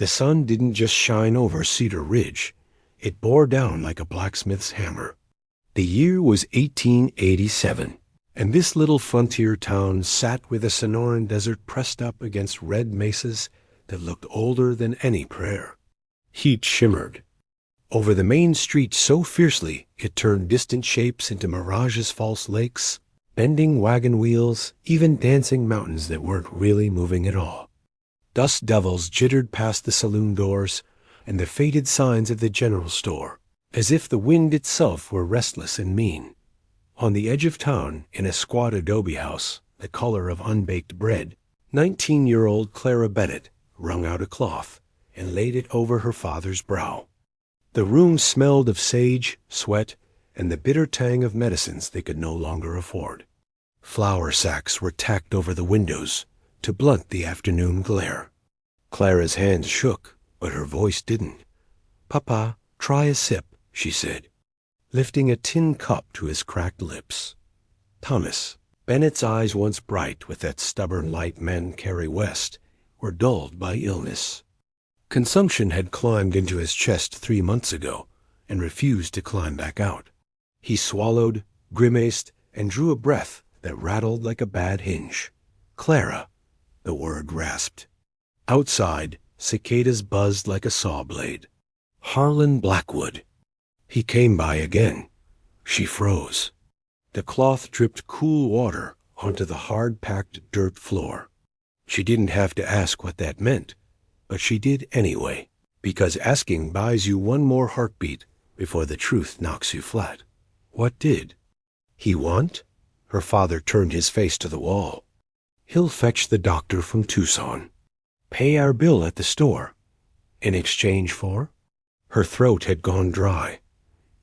The sun didn't just shine over Cedar Ridge. It bore down like a blacksmith's hammer. The year was 1887, and this little frontier town sat with the Sonoran Desert pressed up against red mesas that looked older than any prayer. Heat shimmered over the main street so fiercely it turned distant shapes into mirages, false lakes, bending wagon wheels, even dancing mountains that weren't really moving at all. Dust devils jittered past the saloon doors and the faded signs of the general store, as if the wind itself were restless and mean. On the edge of town, in a squat adobe house, the color of unbaked bread, 19-year-old Clara Bennett wrung out a cloth and laid it over her father's brow. The room smelled of sage, sweat, and the bitter tang of medicines they could no longer afford. Flour sacks were tacked over the windows to blunt the afternoon glare. Clara's hands shook, but her voice didn't. "Papa, try a sip," she said, lifting a tin cup to his cracked lips. Thomas, Bennett's eyes once bright with that stubborn light men carry west, were dulled by illness. Consumption had climbed into his chest 3 months ago and refused to climb back out. He swallowed, grimaced, and drew a breath that rattled like a bad hinge. "Clara," the word rasped. Outside, cicadas buzzed like a saw blade. Harlan Blackwood. He came by again. She froze. The cloth dripped cool water onto the hard-packed dirt floor. She didn't have to ask what that meant, but she did anyway, because asking buys you one more heartbeat before the truth knocks you flat. What did he want? Her father turned his face to the wall. "He'll fetch the doctor from Tucson. Pay our bill at the store. In exchange for?" Her throat had gone dry.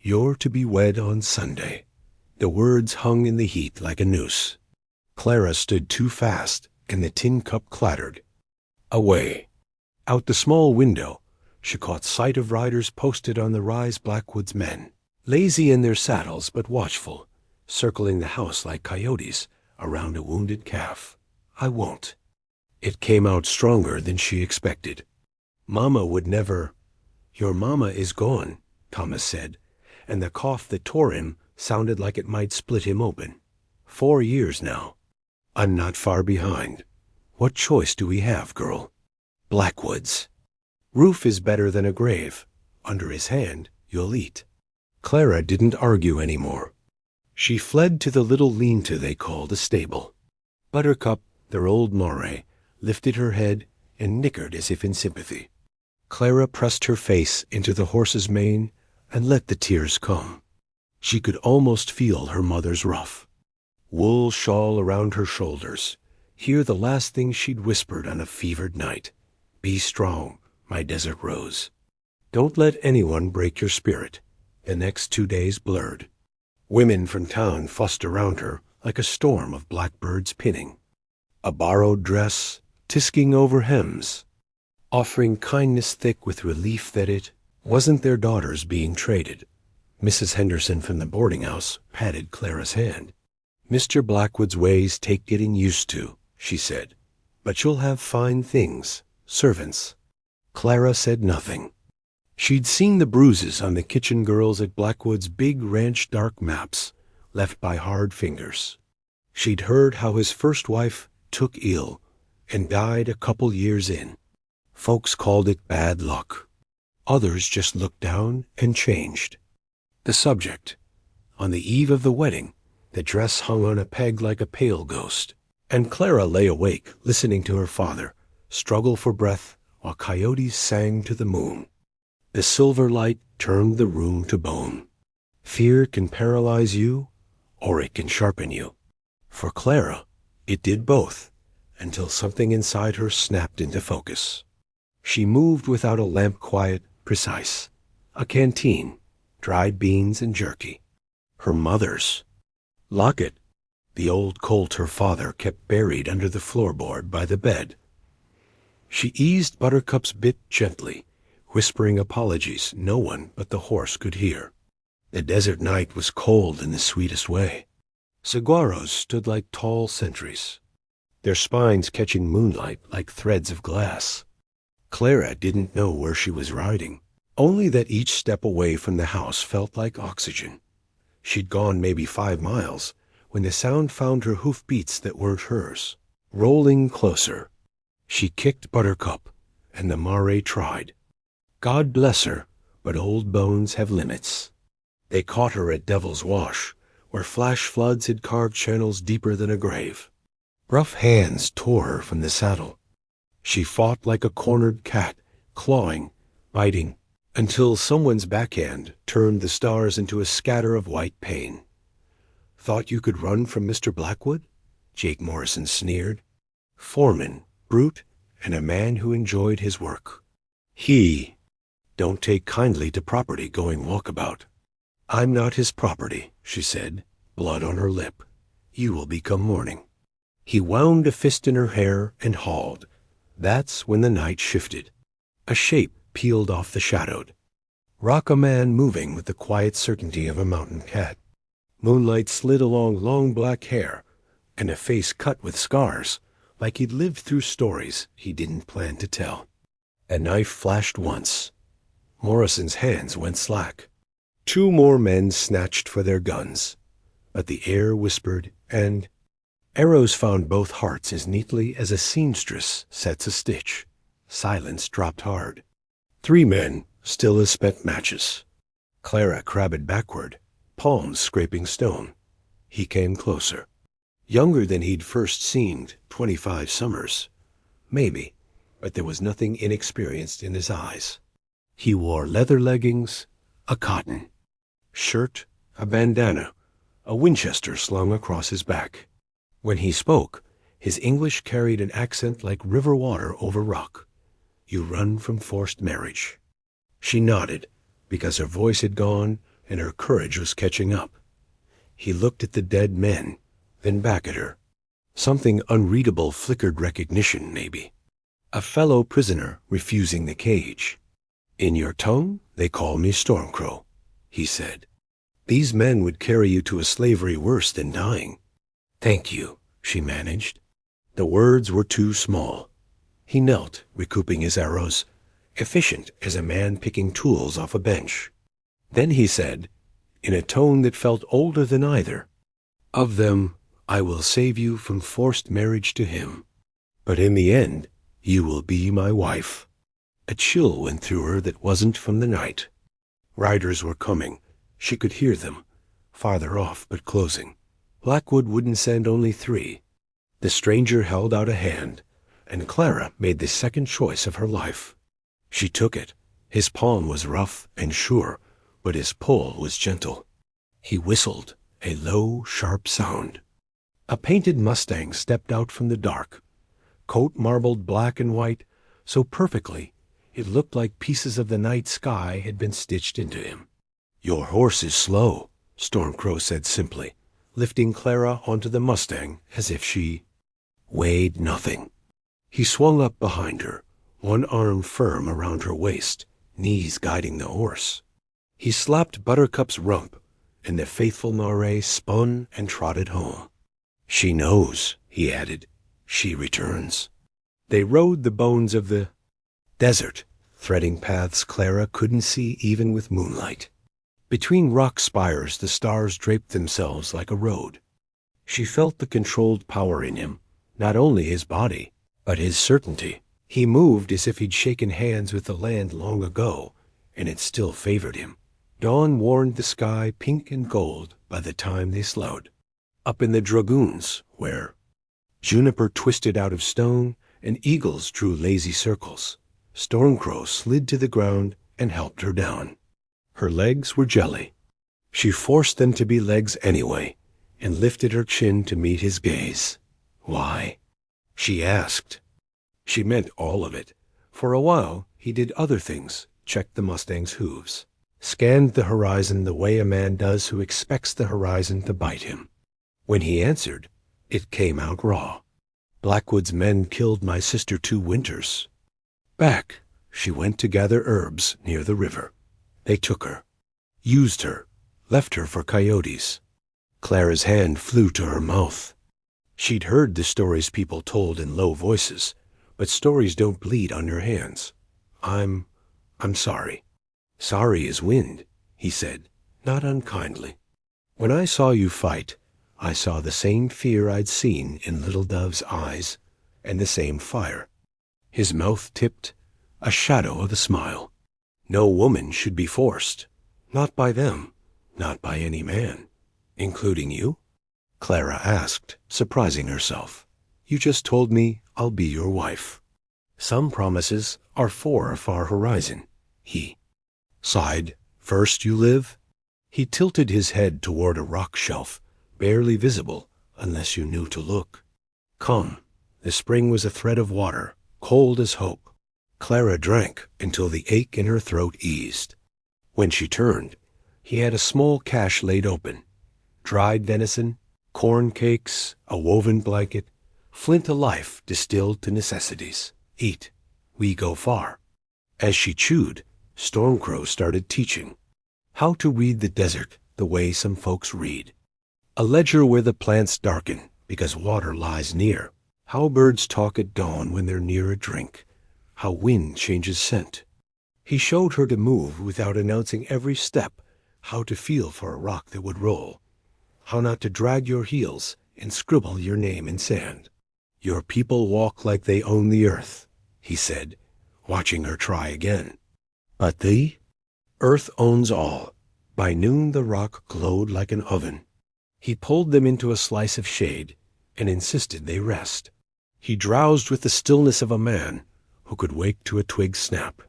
"You're to be wed on Sunday." The words hung in the heat like a noose. Clara stood too fast, and the tin cup clattered. Away. Out the small window, she caught sight of riders posted on the rise Blackwood's men, lazy in their saddles but watchful, circling the house like coyotes around a wounded calf. "I won't." It came out stronger than she expected. "Mama would never—" "Your mama is gone," Thomas said, and the cough that tore him sounded like it might split him open. 4 years now. I'm not far behind. What choice do we have, girl? Blackwood's. Roof is better than a grave. Under his hand, you'll eat. Clara didn't argue anymore. She fled to the little lean-to they called a stable. Buttercup, their old moray, lifted her head and nickered as if in sympathy. Clara pressed her face into the horse's mane and let the tears come. She could almost feel her mother's ruff. Wool shawl around her shoulders. Hear the last thing she'd whispered on a fevered night. "Be strong, my desert rose. Don't let anyone break your spirit." The next 2 days blurred. Women from town fussed around her like a storm of blackbirds pinning. A borrowed dress, tisking over hems, offering kindness thick with relief that it wasn't their daughters being traded. Mrs. Henderson from the boarding house patted Clara's hand. "Mr. Blackwood's ways take getting used to," she said. "But you'll have fine things, servants." Clara said nothing. She'd seen the bruises on the kitchen girls at Blackwood's big ranch dark maps, left by hard fingers. She'd heard how his first wife took ill and died a couple years in. Folks called it bad luck. Others just looked down and changed. The subject. On the eve of the wedding, the dress hung on a peg like a pale ghost, and Clara lay awake listening to her father struggle for breath while coyotes sang to the moon. The silver light turned the room to bone. Fear can paralyze you, or it can sharpen you. For Clara, it did both, until something inside her snapped into focus. She moved without a lamp, quiet, precise. A canteen, dried beans and jerky. Her mother's. Locket, the old colt her father kept buried under the floorboard by the bed. She eased Buttercup's bit gently, whispering apologies no one but the horse could hear. The desert night was cold in the sweetest way. Saguaros stood like tall sentries, their spines catching moonlight like threads of glass. Clara didn't know where she was riding, only that each step away from the house felt like oxygen. She'd gone maybe 5 miles when the sound found her hoofbeats that weren't hers, rolling closer. She kicked Buttercup, and the mare tried. God bless her, but old bones have limits. They caught her at Devil's Wash, where flash floods had carved channels deeper than a grave. Rough hands tore her from the saddle. She fought like a cornered cat, clawing, biting, until someone's backhand turned the stars into a scatter of white pain. "Thought you could run from Mr. Blackwood?" Jake Morrison sneered. Foreman, brute, and a man who enjoyed his work. He don't take kindly to property going walkabout. "I'm not his property," she said, blood on her lip. "You will become morning." He wound a fist in her hair and hauled. That's when the night shifted. A shape peeled off the shadowed. Rock a man moving with the quiet certainty of a mountain cat. Moonlight slid along long black hair, and a face cut with scars, like he'd lived through stories he didn't plan to tell. A knife flashed once. Morrison's hands went slack. 2 more men snatched for their guns, but the air whispered, and arrows found both hearts as neatly as a seamstress sets a stitch. Silence dropped hard. 3 men, still as spent matches. Clara crabbed backward, palms scraping stone. He came closer. Younger than he'd first seemed, 25 summers. Maybe, but there was nothing inexperienced in his eyes. He wore leather leggings, a cotton shirt, a bandana, a Winchester slung across his back. When he spoke, his English carried an accent like river water over rock. "You run from forced marriage." She nodded, because her voice had gone and her courage was catching up. He looked at the dead men, then back at her. Something unreadable flickered recognition, maybe. A fellow prisoner refusing the cage. "In your tongue, they call me Stormcrow," he said. "These men would carry you to a slavery worse than dying." "Thank you," she managed. The words were too small. He knelt, recouping his arrows, efficient as a man picking tools off a bench. Then he said, in a tone that felt older than either, "Of them, I will save you from forced marriage to him. But in the end, you will be my wife." A chill went through her that wasn't from the night. Riders were coming. She could hear them, farther off but closing. Blackwood wouldn't send only 3. The stranger held out a hand, and Clara made the second choice of her life. She took it. His palm was rough and sure, but his pull was gentle. He whistled, a low, sharp sound. A painted Mustang stepped out from the dark, coat marbled black and white, so perfectly it looked like pieces of the night sky had been stitched into him. "Your horse is slow," Stormcrow said simply, lifting Clara onto the Mustang as if she weighed nothing. He swung up behind her, one arm firm around her waist, knees guiding the horse. He slapped Buttercup's rump, and the faithful mare spun and trotted home. "She knows," he added. "She returns." They rode the bones of the desert, threading paths Clara couldn't see even with moonlight. Between rock spires the stars draped themselves like a road. She felt the controlled power in him, not only his body, but his certainty. He moved as if he'd shaken hands with the land long ago, and it still favored him. Dawn warmed the sky pink and gold by the time they slowed. Up in the dragoons, where juniper twisted out of stone and eagles drew lazy circles, Stormcrow slid to the ground and helped her down. Her legs were jelly. She forced them to be legs anyway, and lifted her chin to meet his gaze. "Why?" she asked. She meant all of it. For a while, he did other things, checked the Mustang's hooves, scanned the horizon the way a man does who expects the horizon to bite him. When he answered, it came out raw. "Blackwood's men killed my sister 2 winters back. She went to gather herbs near the river. They took her, used her, left her for coyotes." Clara's hand flew to her mouth. She'd heard the stories people told in low voices, but stories don't bleed on your hands. I'm sorry. Sorry is wind, he said, not unkindly. When I saw you fight, I saw the same fear I'd seen in Little Dove's eyes, and the same fire. His mouth tipped, a shadow of a smile. No woman should be forced. Not by them, not by any man. Including you? Clara asked, surprising herself. You just told me I'll be your wife. Some promises are for a far horizon, he sighed. First you live? He tilted his head toward a rock shelf, barely visible unless you knew to look. Come. The spring was a thread of water, cold as hope. Clara drank until the ache in her throat eased. When she turned, he had a small cache laid open. Dried venison, corn cakes, a woven blanket, flint a life distilled to necessities. Eat. We go far. As she chewed, Stormcrow started teaching. How to read the desert the way some folks read. A ledger where the plants darken because water lies near. How birds talk at dawn when they're near a drink. How wind changes scent. He showed her to move without announcing every step, how to feel for a rock that would roll, how not to drag your heels and scribble your name in sand. Your people walk like they own the earth, he said, watching her try again. But the earth owns all. By noon the rock glowed like an oven. He pulled them into a slice of shade and insisted they rest. He drowsed with the stillness of a man who could wake to a twig snap.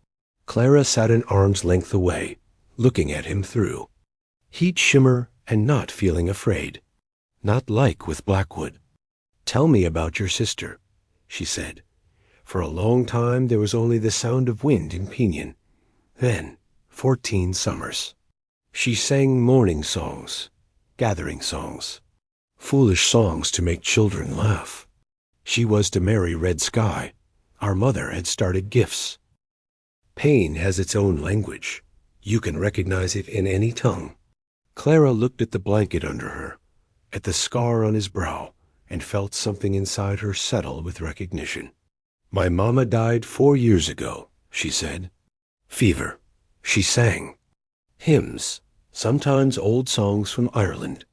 Clara sat an arm's length away, looking at him through. Heat shimmer and not feeling afraid. Not like with Blackwood. Tell me about your sister, she said. For a long time there was only the sound of wind in Pinion. Then, 14 summers. She sang morning songs, gathering songs, foolish songs to make children laugh. She was to marry Red Sky. Our mother had started gifts. Pain has its own language. You can recognize it in any tongue. Clara looked at the blanket under her, at the scar on his brow, and felt something inside her settle with recognition. My mama died 4 years ago, she said. Fever. She sang. Hymns, sometimes old songs from Ireland.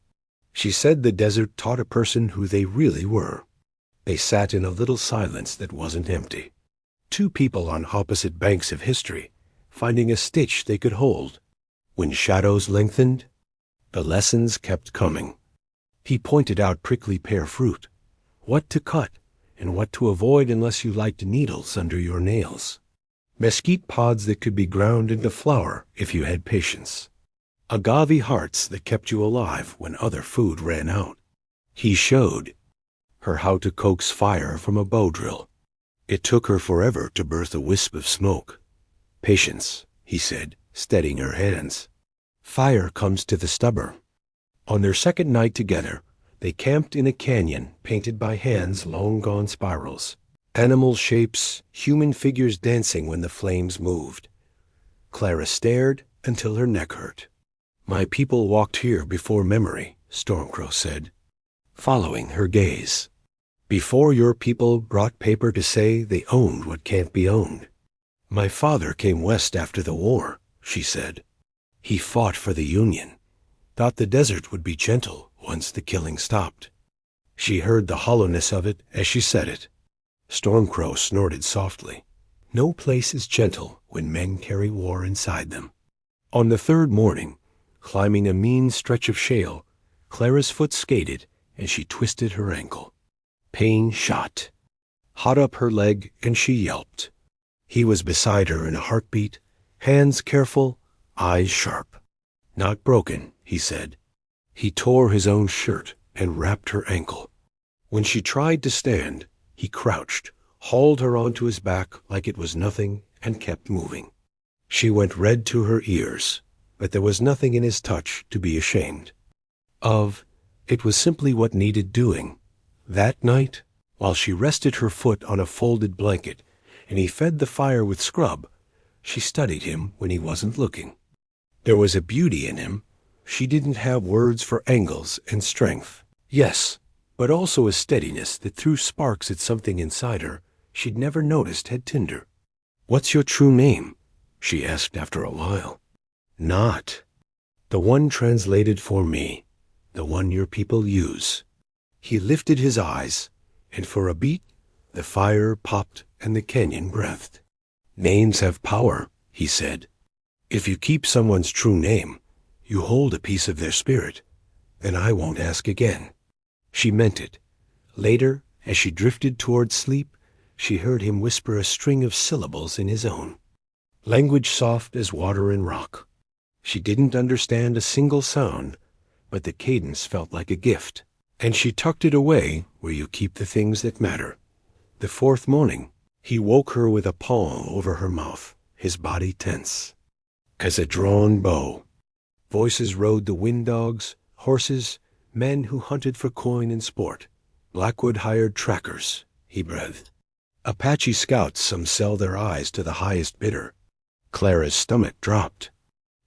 She said the desert taught a person who they really were. They sat in a little silence that wasn't empty. Two people on opposite banks of history, finding a stitch they could hold. When shadows lengthened, the lessons kept coming. He pointed out prickly pear fruit, what to cut and what to avoid unless you liked needles under your nails. Mesquite pods that could be ground into flour if you had patience. Agave hearts that kept you alive when other food ran out. He showed her how to coax fire from a bow drill. It took her forever to birth a wisp of smoke. Patience, he said, steadying her hands. Fire comes to the stubborn. On their second night together, they camped in a canyon painted by hands long gone spirals. Animal shapes, human figures dancing when the flames moved. Clara stared until her neck hurt. My people walked here before memory, Stormcrow said, following her gaze. Before your people brought paper to say they owned what can't be owned. My father came west after the war, she said. He fought for the Union, thought the desert would be gentle once the killing stopped. She heard the hollowness of it as she said it. Stormcrow snorted softly. No place is gentle when men carry war inside them. On the third morning, climbing a mean stretch of shale, Clara's foot skated and she twisted her ankle. Pain shot hot up her leg and she yelped. He was beside her in a heartbeat, hands careful, eyes sharp. Not broken, he said. He tore his own shirt and wrapped her ankle. When she tried to stand, he crouched, hauled her onto his back like it was nothing, and kept moving. She went red to her ears, but there was nothing in his touch to be ashamed of. It was simply what needed doing. That night, while she rested her foot on a folded blanket, and he fed the fire with scrub, she studied him when he wasn't looking. There was a beauty in him. She didn't have words for angles and strength. Yes, but also a steadiness that threw sparks at something inside her she'd never noticed had tinder. "What's your true name?" she asked after a while. "Not the one translated for me, the one your people use." He lifted his eyes, and for a beat, the fire popped and the canyon breathed. "Names have power," he said. "If you keep someone's true name, you hold a piece of their spirit. Then I won't ask again." She meant it. Later, as she drifted toward sleep, she heard him whisper a string of syllables in his own. Language soft as water and rock. She didn't understand a single sound, but the cadence felt like a gift, and she tucked it away where you keep the things that matter. The fourth morning, he woke her with a palm over her mouth, his body tense. As a drawn bow. Voices rode the wind dogs, horses, men who hunted for coin and sport. Blackwood hired trackers, he breathed. Apache scouts some sell their eyes to the highest bidder. Clara's stomach dropped.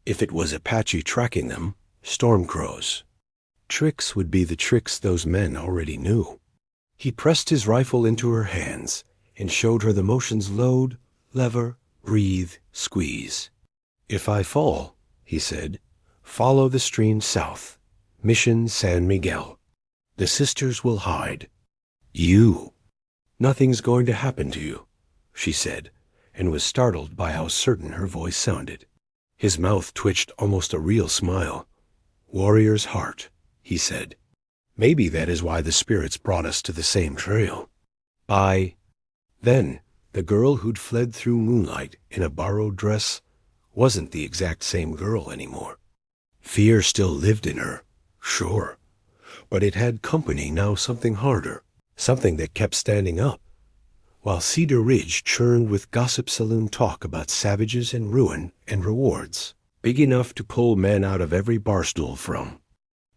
If it was Apache tracking them, storm crows. Tricks would be the tricks those men already knew. He pressed his rifle into her hands and showed her the motions: load, lever, breathe, squeeze. "If I fall," he said, "follow the stream south. Mission San Miguel. The sisters will hide. You. Nothing's going to happen to you," she said, and was startled by how certain her voice sounded. His mouth twitched almost a real smile. "Warrior's heart," he said. "Maybe that is why the spirits brought us to the same trail." By then, the girl who'd fled through moonlight in a borrowed dress wasn't the exact same girl anymore. Fear still lived in her, sure, but it had company now, something harder, something that kept standing up. While Cedar Ridge churned with gossip saloon talk about savages and ruin and rewards, big enough to pull men out of every barstool from.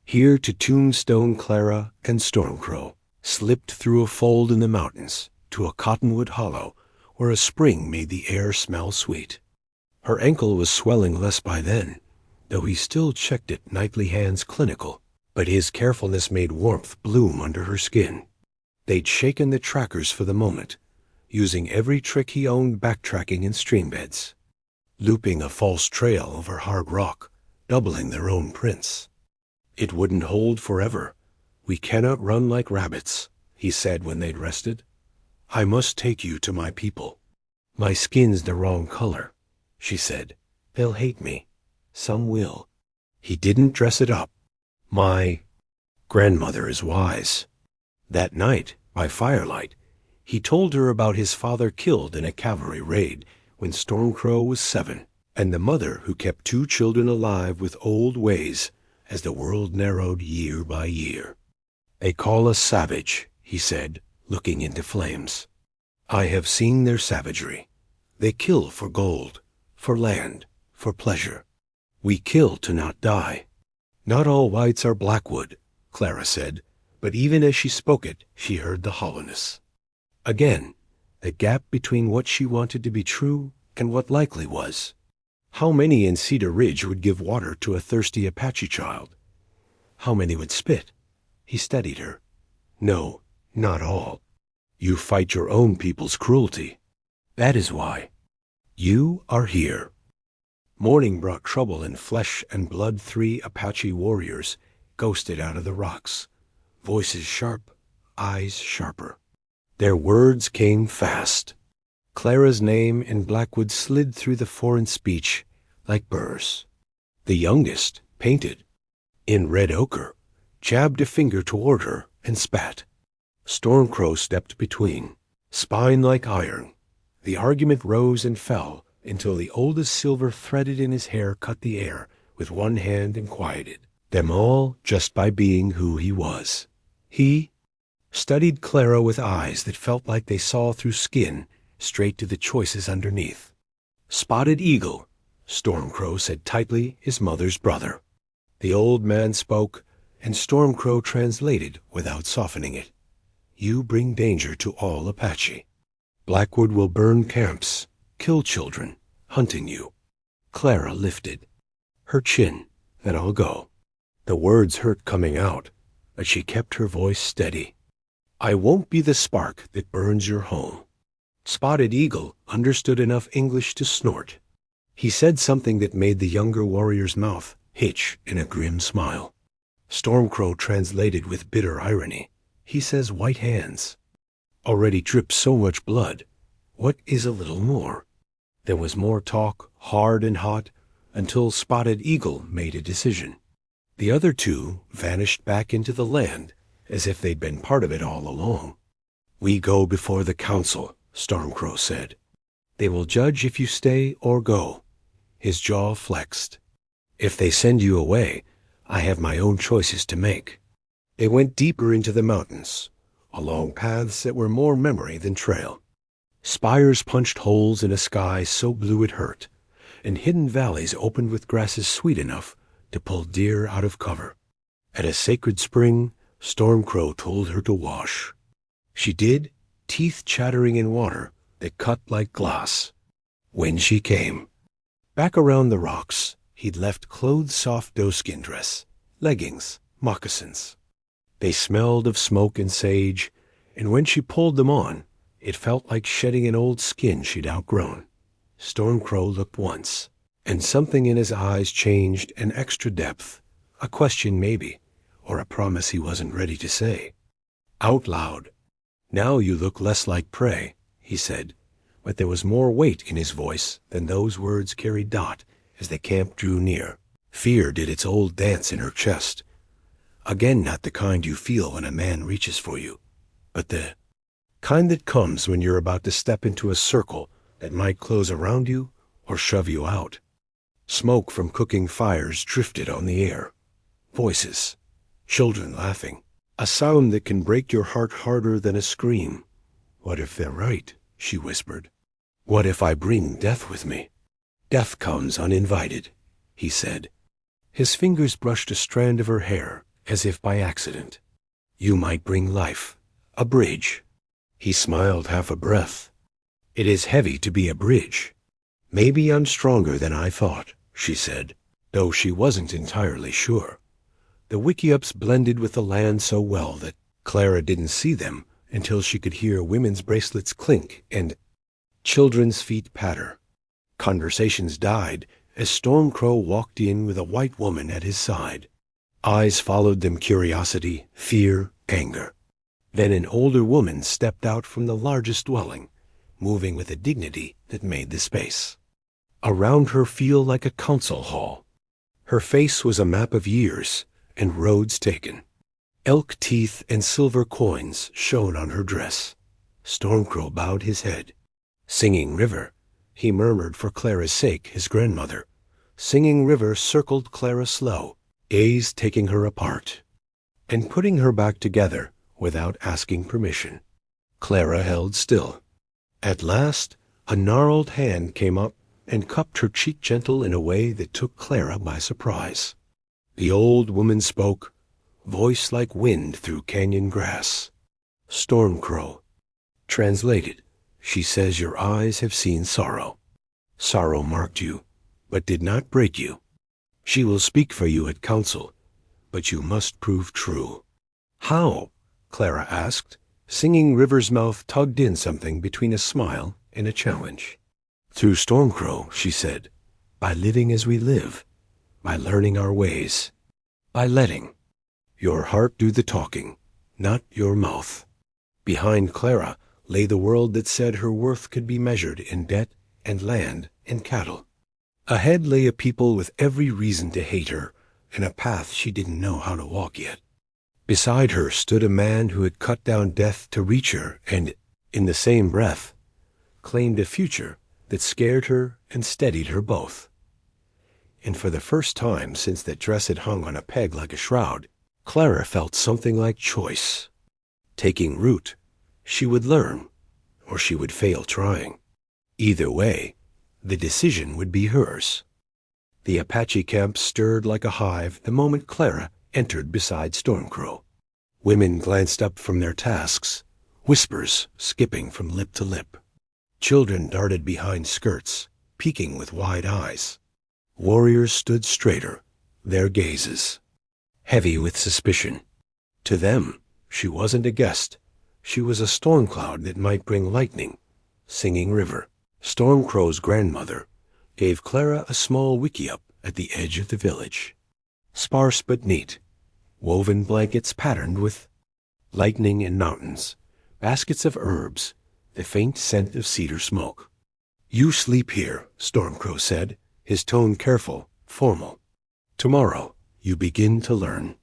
Here to Tombstone Clara and Stormcrow, slipped through a fold in the mountains to a cottonwood hollow where a spring made the air smell sweet. Her ankle was swelling less by then, though he still checked it nightly hands clinical, but his carefulness made warmth bloom under her skin. They'd shaken the trackers for the moment, using every trick he owned backtracking in stream beds, looping a false trail over hard rock, doubling their own prints. "It wouldn't hold forever. We cannot run like rabbits," he said when they'd rested. "I must take you to my people." "My skin's the wrong color," she said. "They'll hate me. Some will." He didn't dress it up. "My grandmother is wise." That night, by firelight, he told her about his father killed in a cavalry raid when Stormcrow was 7, and the mother who kept 2 children alive with old ways as the world narrowed year by year. "They call us savage," he said, looking into flames. "I have seen their savagery. They kill for gold, for land, for pleasure. We kill to not die." "Not all whites are Blackwood," Clara said, but even as she spoke it, she heard the hollowness. Again, the gap between what she wanted to be true and what likely was. How many in Cedar Ridge would give water to a thirsty Apache child? How many would spit? He steadied her. "No, not all. You fight your own people's cruelty. That is why. You are here." Morning brought trouble, and flesh and blood. 3 Apache warriors ghosted out of the rocks, voices sharp, eyes sharper. Their words came fast. Clara's name in Blackwood slid through the foreign speech like burrs. The youngest, painted in red ochre, jabbed a finger toward her and spat. Stormcrow stepped between, spine like iron. The argument rose and fell until the oldest silver threaded in his hair cut the air with one hand and quieted them all just by being who he was. He studied Clara with eyes that felt like they saw through skin straight to the choices underneath. "Spotted Eagle," Stormcrow said tightly, his mother's brother. The old man spoke, and Stormcrow translated without softening it. "You bring danger to all Apache. Blackwood will burn camps, kill children, hunting you." Clara lifted her chin. "Then I'll go." The words hurt coming out, but she kept her voice steady. "I won't be the spark that burns your home. Spotted Eagle understood enough English to snort. He said something that made the younger warrior's mouth hitch in a grim smile. Stormcrow translated with bitter irony. He says white hands. Already drips so much blood. What is a little more? There was more talk, hard and hot, until Spotted Eagle made a decision. The other two vanished back into the land as if they'd been part of it all along. "We go before the council," Stormcrow said. "They will judge if you stay or go." His jaw flexed. "If they send you away, I have my own choices to make." They went deeper into the mountains, along paths that were more memory than trail. Spires punched holes in a sky so blue it hurt, and hidden valleys opened with grasses sweet enough to pull deer out of cover. At a sacred spring, Stormcrow told her to wash. She did, teeth chattering in water that cut like glass. When she came back around the rocks, he'd left clothes-soft doeskin dress, leggings, moccasins. They smelled of smoke and sage, and when she pulled them on, it felt like shedding an old skin she'd outgrown. Stormcrow looked once, and something in his eyes changed an extra depth, a question maybe, or a promise he wasn't ready to say. Out loud, "Now you look less like prey," he said, but there was more weight in his voice than those words carried Dot as the camp drew near. Fear did its old dance in her chest. Again, not the kind you feel when a man reaches for you, but the kind that comes when you're about to step into a circle that might close around you or shove you out. Smoke from cooking fires drifted on the air. Voices. Children laughing. A sound that can break your heart harder than a scream. "What if they're right?" she whispered. "What if I bring death with me?" "Death comes uninvited," he said. His fingers brushed a strand of her hair, as if by accident. "You might bring life. A bridge." He smiled half a breath. "It is heavy to be a bridge." "Maybe I'm stronger than I thought," she said, though she wasn't entirely sure. The wickiups blended with the land so well that Clara didn't see them until she could hear women's bracelets clink and children's feet patter. Conversations died as Stormcrow walked in with a white woman at his side. Eyes followed them: curiosity, fear, anger. Then an older woman stepped out from the largest dwelling, moving with a dignity that made the space around her feel like a council hall. Her face was a map of years and roads taken. Elk teeth and silver coins shone on her dress. Stormcrow bowed his head. "Singing River," he murmured for Clara's sake, his grandmother. Singing River circled Clara slow, gaze taking her apart, and putting her back together without asking permission. Clara held still. At last, a gnarled hand came up and cupped her cheek gentle in a way that took Clara by surprise. The old woman spoke, voice like wind through canyon grass. "Stormcrow." Translated, she says your eyes have seen sorrow. Sorrow marked you, but did not break you. She will speak for you at council, but you must prove true. "How?" Clara asked. Singing River's mouth tugged in something between a smile and a challenge. "Through Stormcrow," she said, "by living as we live, by learning our ways, by letting your heart do the talking, not your mouth." Behind Clara lay the world that said her worth could be measured in debt and land and cattle. Ahead lay a people with every reason to hate her, and a path she didn't know how to walk yet. Beside her stood a man who had cut down death to reach her and, in the same breath, claimed a future that scared her and steadied her both. And for the first time since that dress had hung on a peg like a shroud, Clara felt something like choice. Taking root, she would learn, or she would fail trying. Either way, the decision would be hers. The Apache camp stirred like a hive the moment Clara entered beside Stormcrow. Women glanced up from their tasks, whispers skipping from lip to lip. Children darted behind skirts, peeking with wide eyes. Warriors stood straighter, their gazes heavy with suspicion. To them, she wasn't a guest. She was a storm cloud that might bring lightning, Singing River. Stormcrow's grandmother gave Clara a small wickiup at the edge of the village. Sparse but neat, woven blankets patterned with lightning and mountains, baskets of herbs, the faint scent of cedar smoke. "You sleep here," Stormcrow said, his tone careful, formal. "Tomorrow you begin to learn."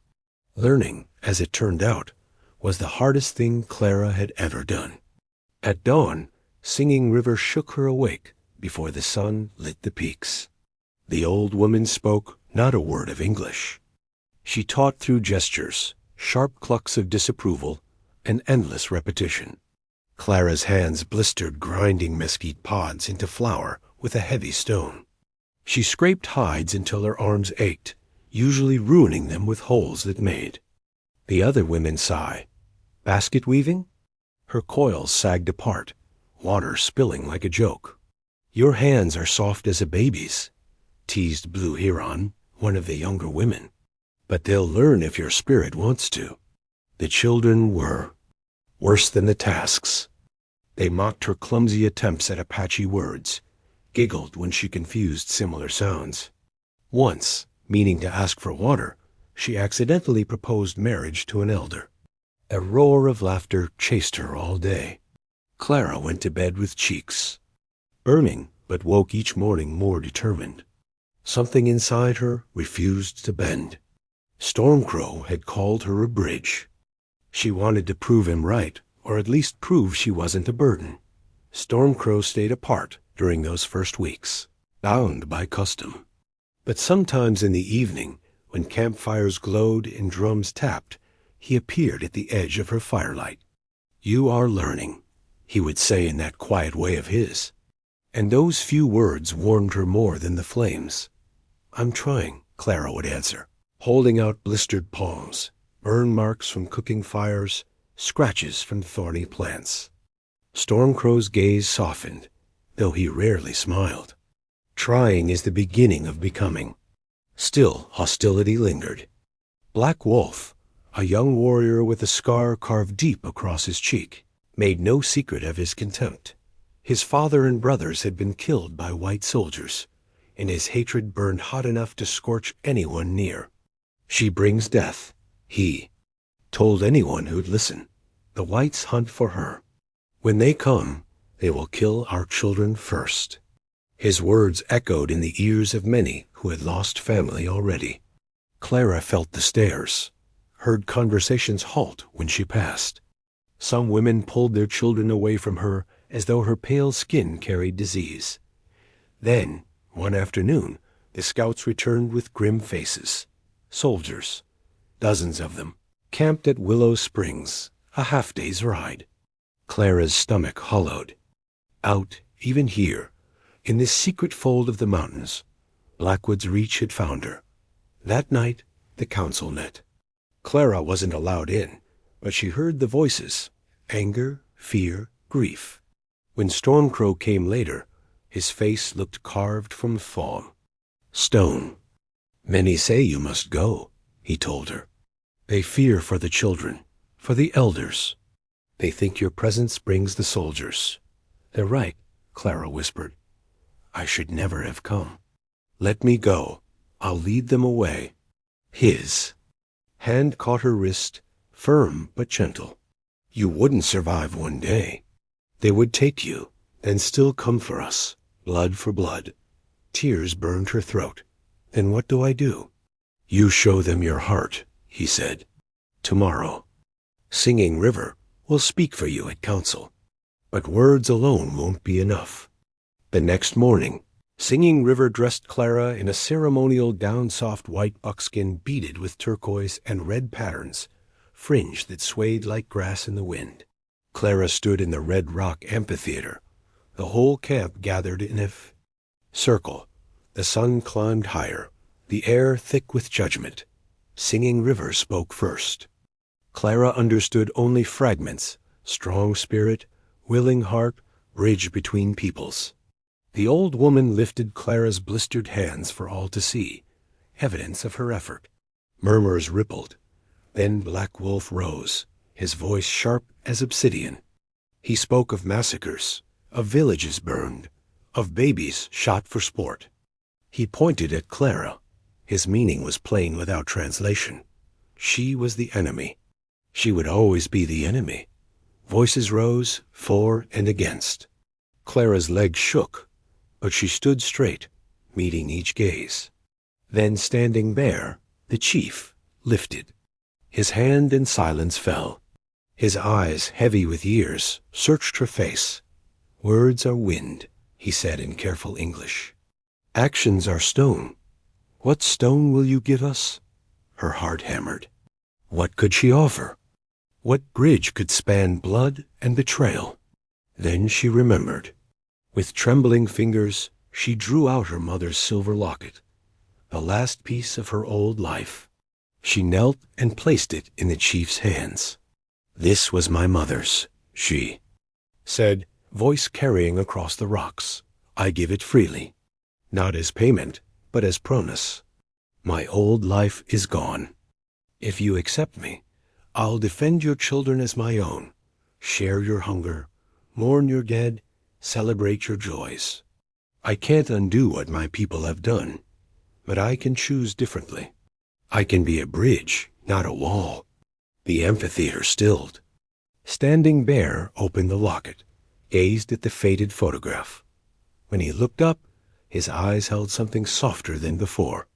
Learning, as it turned out, was the hardest thing Clara had ever done. At dawn, Singing River shook her awake before the sun lit the peaks. The old woman spoke not a word of English. She taught through gestures, sharp clucks of disapproval, and endless repetition. Clara's hands blistered grinding mesquite pods into flour with a heavy stone. She scraped hides until her arms ached, usually ruining them with holes that made. The other women sigh. Basket weaving? Her coils sagged apart, water spilling like a joke. "Your hands are soft as a baby's," teased Blue Huron, one of the younger women. "But they'll learn if your spirit wants to." The children were worse than the tasks. They mocked her clumsy attempts at Apache words, giggled when she confused similar sounds. Once, meaning to ask for water, she accidentally proposed marriage to an elder. A roar of laughter chased her all day. Clara went to bed with cheeks burning, but woke each morning more determined. Something inside her refused to bend. Stormcrow had called her a bridge. She wanted to prove him right, or at least prove she wasn't a burden. Stormcrow stayed apart during those first weeks, bound by custom. But sometimes in the evening, when campfires glowed and drums tapped, he appeared at the edge of her firelight. "You are learning," he would say in that quiet way of his. And those few words warmed her more than the flames. "I'm trying," Clara would answer, holding out blistered palms, burn marks from cooking fires, scratches from thorny plants. Stormcrow's gaze softened, though he rarely smiled. Trying is the beginning of becoming. Still, hostility lingered. Black Wolf, a young warrior with a scar carved deep across his cheek, made no secret of his contempt. His father and brothers had been killed by white soldiers, and his hatred burned hot enough to scorch anyone near. "She brings death," he told anyone who'd listen. "The whites hunt for her. When they come, they will kill our children first." His words echoed in the ears of many who had lost family already. Clara felt the stares, heard conversations halt when she passed. Some women pulled their children away from her as though her pale skin carried disease. Then, one afternoon, the scouts returned with grim faces. Soldiers, dozens of them, camped at Willow Springs, a half-day's ride. Clara's stomach hollowed. Out, even here, in this secret fold of the mountains, Blackwood's reach had found her. That night, the council met. Clara wasn't allowed in, but she heard the voices, anger, fear, grief. When Stormcrow came later, his face looked carved from fog. "Stone. Many say you must go," he told her. "They fear for the children, for the elders. They think your presence brings the soldiers." "They're right," Clara whispered. "I should never have come." "Let me go. I'll lead them away." His hand caught her wrist, firm but gentle. "You wouldn't survive one day. They would take you, then still come for us, blood for blood." Tears burned her throat. "Then what do I do?" "You show them your heart," he said. "Tomorrow. Singing River will speak for you at council. But words alone won't be enough." The next morning, Singing River dressed Clara in a ceremonial down-soft white buckskin beaded with turquoise and red patterns, fringe that swayed like grass in the wind. Clara stood in the Red Rock amphitheater. The whole camp gathered in a circle. The sun climbed higher, the air thick with judgment. Singing River spoke first. Clara understood only fragments: strong spirit, willing heart, bridge between peoples. The old woman lifted Clara's blistered hands for all to see, evidence of her effort. Murmurs rippled. Then Black Wolf rose, his voice sharp as obsidian. He spoke of massacres, of villages burned, of babies shot for sport. He pointed at Clara. His meaning was plain without translation. She was the enemy. She would always be the enemy. Voices rose, for and against. Clara's legs shook, but she stood straight, meeting each gaze. Then, standing bare, the chief lifted. His hand in silence fell. His eyes, heavy with years, searched her face. "Words are wind," he said in careful English. "Actions are stone. What stone will you give us?" Her heart hammered. What could she offer? What bridge could span blood and betrayal? Then she remembered. With trembling fingers, she drew out her mother's silver locket, the last piece of her old life. She knelt and placed it in the chief's hands. "This was my mother's," she said, voice carrying across the rocks. "I give it freely, not as payment, but as promise. My old life is gone. If you accept me, I'll defend your children as my own, share your hunger, mourn your dead, celebrate your joys. I can't undo what my people have done, but I can choose differently. I can be a bridge, not a wall." The amphitheater stilled. Standing Bear opened the locket, gazed at the faded photograph. When he looked up, his eyes held something softer than before.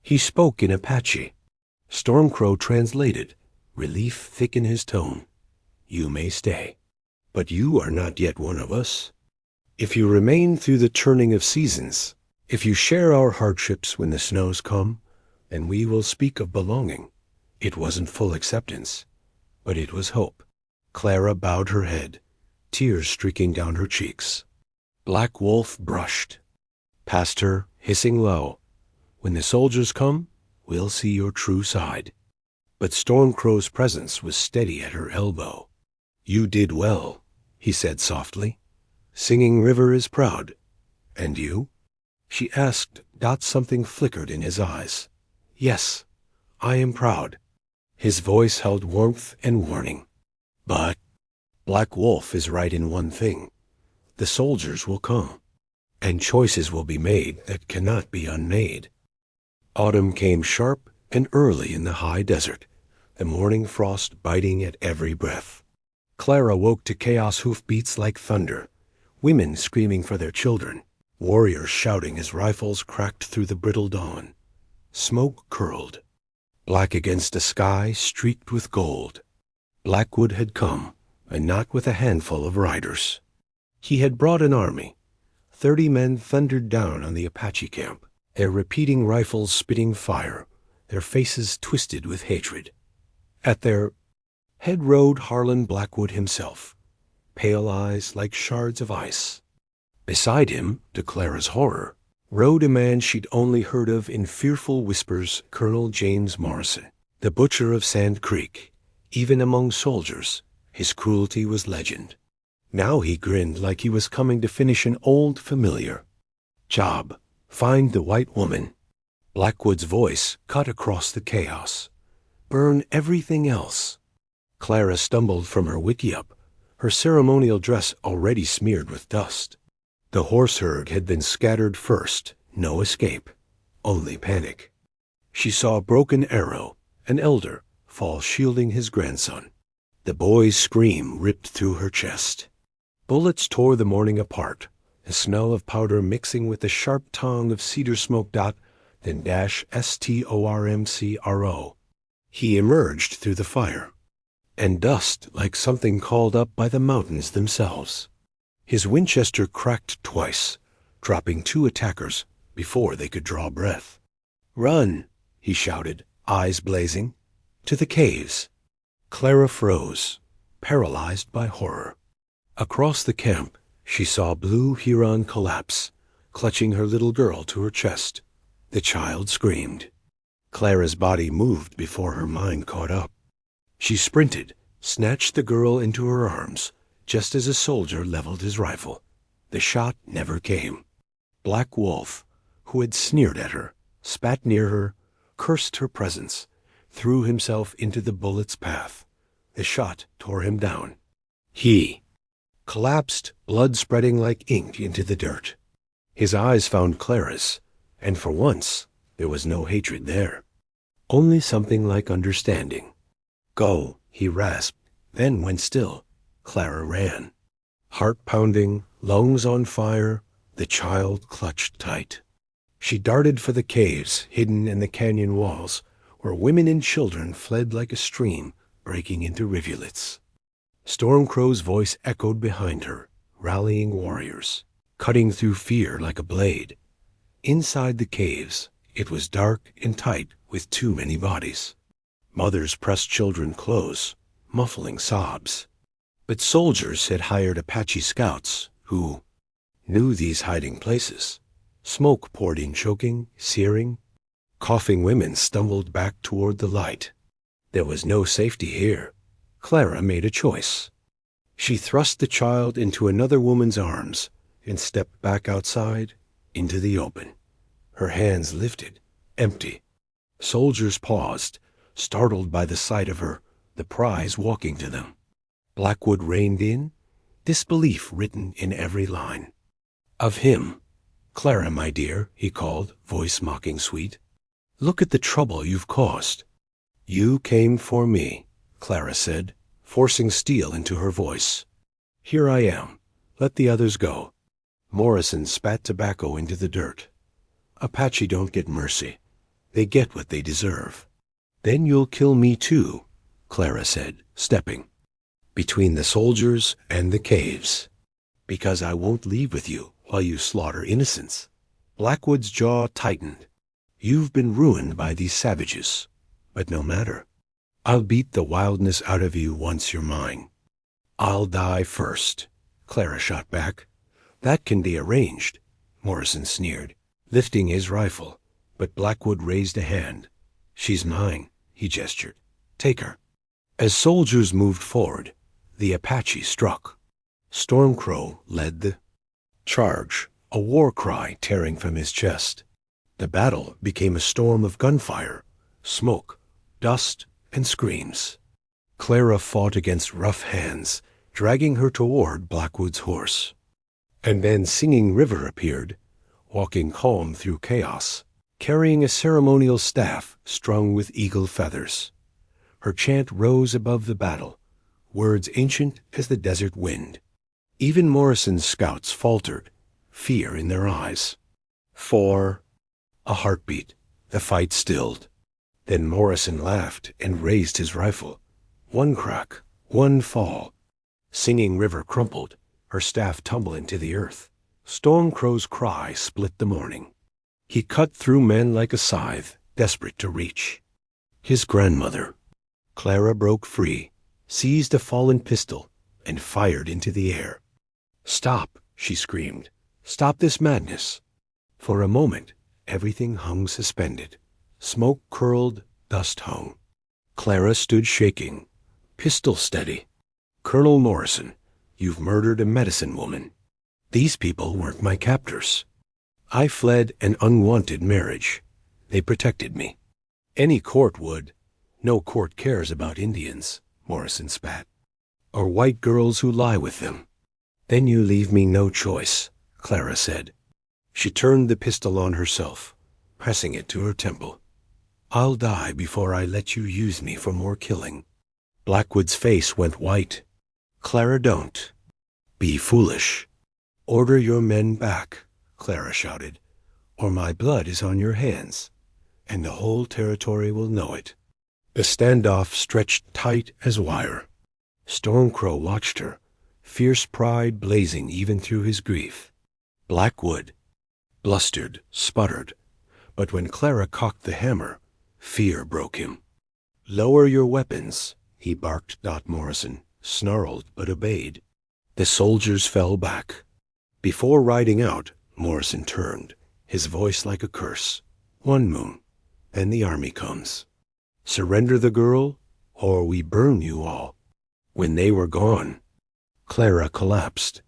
He spoke in Apache. Stormcrow translated, relief thick in his tone. "You may stay, but you are not yet one of us. If you remain through the turning of seasons, if you share our hardships when the snows come, then we will speak of belonging." It wasn't full acceptance, but it was hope. Clara bowed her head, tears streaking down her cheeks. Black Wolf brushed past her, hissing low, "When the soldiers come, we'll see your true side." But Stormcrow's presence was steady at her elbow. "You did well," he said softly. "Singing River is proud. And you?" she asked. Something flickered in his eyes. "Yes, I am proud." His voice held warmth and warning. "But Black Wolf is right in one thing. The soldiers will come, and choices will be made that cannot be unmade." Autumn came sharp and early in the high desert, the morning frost biting at every breath. Clara woke to chaos hoofbeats like thunder, women screaming for their children, warriors shouting as rifles cracked through the brittle dawn. Smoke curled, black against a sky streaked with gold. Blackwood had come, and not with a handful of riders. He had brought an army. 30 men thundered down on the Apache camp, their repeating rifles spitting fire, their faces twisted with hatred. At their head rode Harlan Blackwood himself, pale eyes like shards of ice. Beside him, to Clara's horror, rode a man she'd only heard of in fearful whispers, Colonel James Morrison, the butcher of Sand Creek. Even among soldiers, his cruelty was legend. Now he grinned like he was coming to finish an old familiar. "Job, find the white woman." Blackwood's voice cut across the chaos. "Burn everything else." Clara stumbled from her wickiup, her ceremonial dress already smeared with dust. The horse herd had been scattered first, no escape, only panic. She saw a broken arrow, an elder, fall shielding his grandson. The boy's scream ripped through her chest. Bullets tore the morning apart, the smell of powder mixing with the sharp tongue of cedar smoke. Then Stormcro. He emerged through the fire, and dust like something called up by the mountains themselves. His Winchester cracked twice, dropping 2 attackers before they could draw breath. "Run!" he shouted, eyes blazing. "To the caves." Clara froze, paralyzed by horror. Across the camp, she saw Blue Huron collapse, clutching her little girl to her chest. The child screamed. Clara's body moved before her mind caught up. She sprinted, snatched the girl into her arms, just as a soldier leveled his rifle. The shot never came. Black Wolf, who had sneered at her, spat near her, cursed her presence, threw himself into the bullet's path. The shot tore him down. He collapsed, blood spreading like ink into the dirt. His eyes found Clara's, and for once there was no hatred there, only something like understanding. "Go," he rasped, then went still. Clara ran. Heart pounding, lungs on fire, the child clutched tight. She darted for the caves hidden in the canyon walls, where women and children fled like a stream breaking into rivulets. Stormcrow's voice echoed behind her, rallying warriors, cutting through fear like a blade. Inside the caves, it was dark and tight with too many bodies. Mothers pressed children close, muffling sobs. But soldiers had hired Apache scouts who knew these hiding places. Smoke poured in choking, searing. Coughing women stumbled back toward the light. There was no safety here. Clara made a choice. She thrust the child into another woman's arms and stepped back outside into the open. Her hands lifted, empty. Soldiers paused, startled by the sight of her, the prize walking to them. Blackwood reined in, disbelief written in every line. "Of him. Clara, my dear," he called, voice mocking sweet. "Look at the trouble you've caused." "You came for me," Clara said, forcing steel into her voice. "Here I am. Let the others go." Morrison spat tobacco into the dirt. "Apache don't get mercy. They get what they deserve." "Then you'll kill me too," Clara said, stepping between the soldiers and the caves. "Because I won't leave with you while you slaughter innocents." Blackwood's jaw tightened. "You've been ruined by these savages. But no matter. I'll beat the wildness out of you once you're mine." "I'll die first," Clara shot back. "That can be arranged," Morrison sneered, lifting his rifle, but Blackwood raised a hand. "She's mine," he gestured. "Take her." As soldiers moved forward, the Apache struck. Stormcrow led the charge, a war cry tearing from his chest. The battle became a storm of gunfire, smoke, dust, and screams. Clara fought against rough hands, dragging her toward Blackwood's horse. And then Singing River appeared, walking calm through chaos, carrying a ceremonial staff strung with eagle feathers. Her chant rose above the battle, words ancient as the desert wind. Even Morrison's scouts faltered, fear in their eyes. A heartbeat, the fight stilled. Then Morrison laughed and raised his rifle. One crack, one fall. Singing River crumpled, her staff tumbling to the earth. Stormcrow's cry split the morning. He cut through men like a scythe, desperate to reach his grandmother. Clara broke free, seized a fallen pistol, and fired into the air. "Stop," she screamed. "Stop this madness." For a moment, everything hung suspended. Smoke curled, dust hung. Clara stood shaking, pistol steady. "Colonel Morrison, you've murdered a medicine woman. These people weren't my captors. I fled an unwanted marriage. They protected me. Any court would. No court cares about Indians," Morrison spat, "or white girls who lie with them." "Then you leave me no choice," Clara said. She turned the pistol on herself, pressing it to her temple. "I'll die before I let you use me for more killing." Blackwood's face went white. "Clara, don't be foolish. Order your men back," Clara shouted, "or my blood is on your hands, and the whole territory will know it." The standoff stretched tight as wire. Stormcrow watched her, fierce pride blazing even through his grief. Blackwood blustered, sputtered, but when Clara cocked the hammer, fear broke him. "Lower your weapons," he barked. Morrison snarled but obeyed. The soldiers fell back. Before riding out, Morrison turned, his voice like a curse. "One moon, then the army comes. Surrender the girl, or we burn you all." When they were gone, Clara collapsed.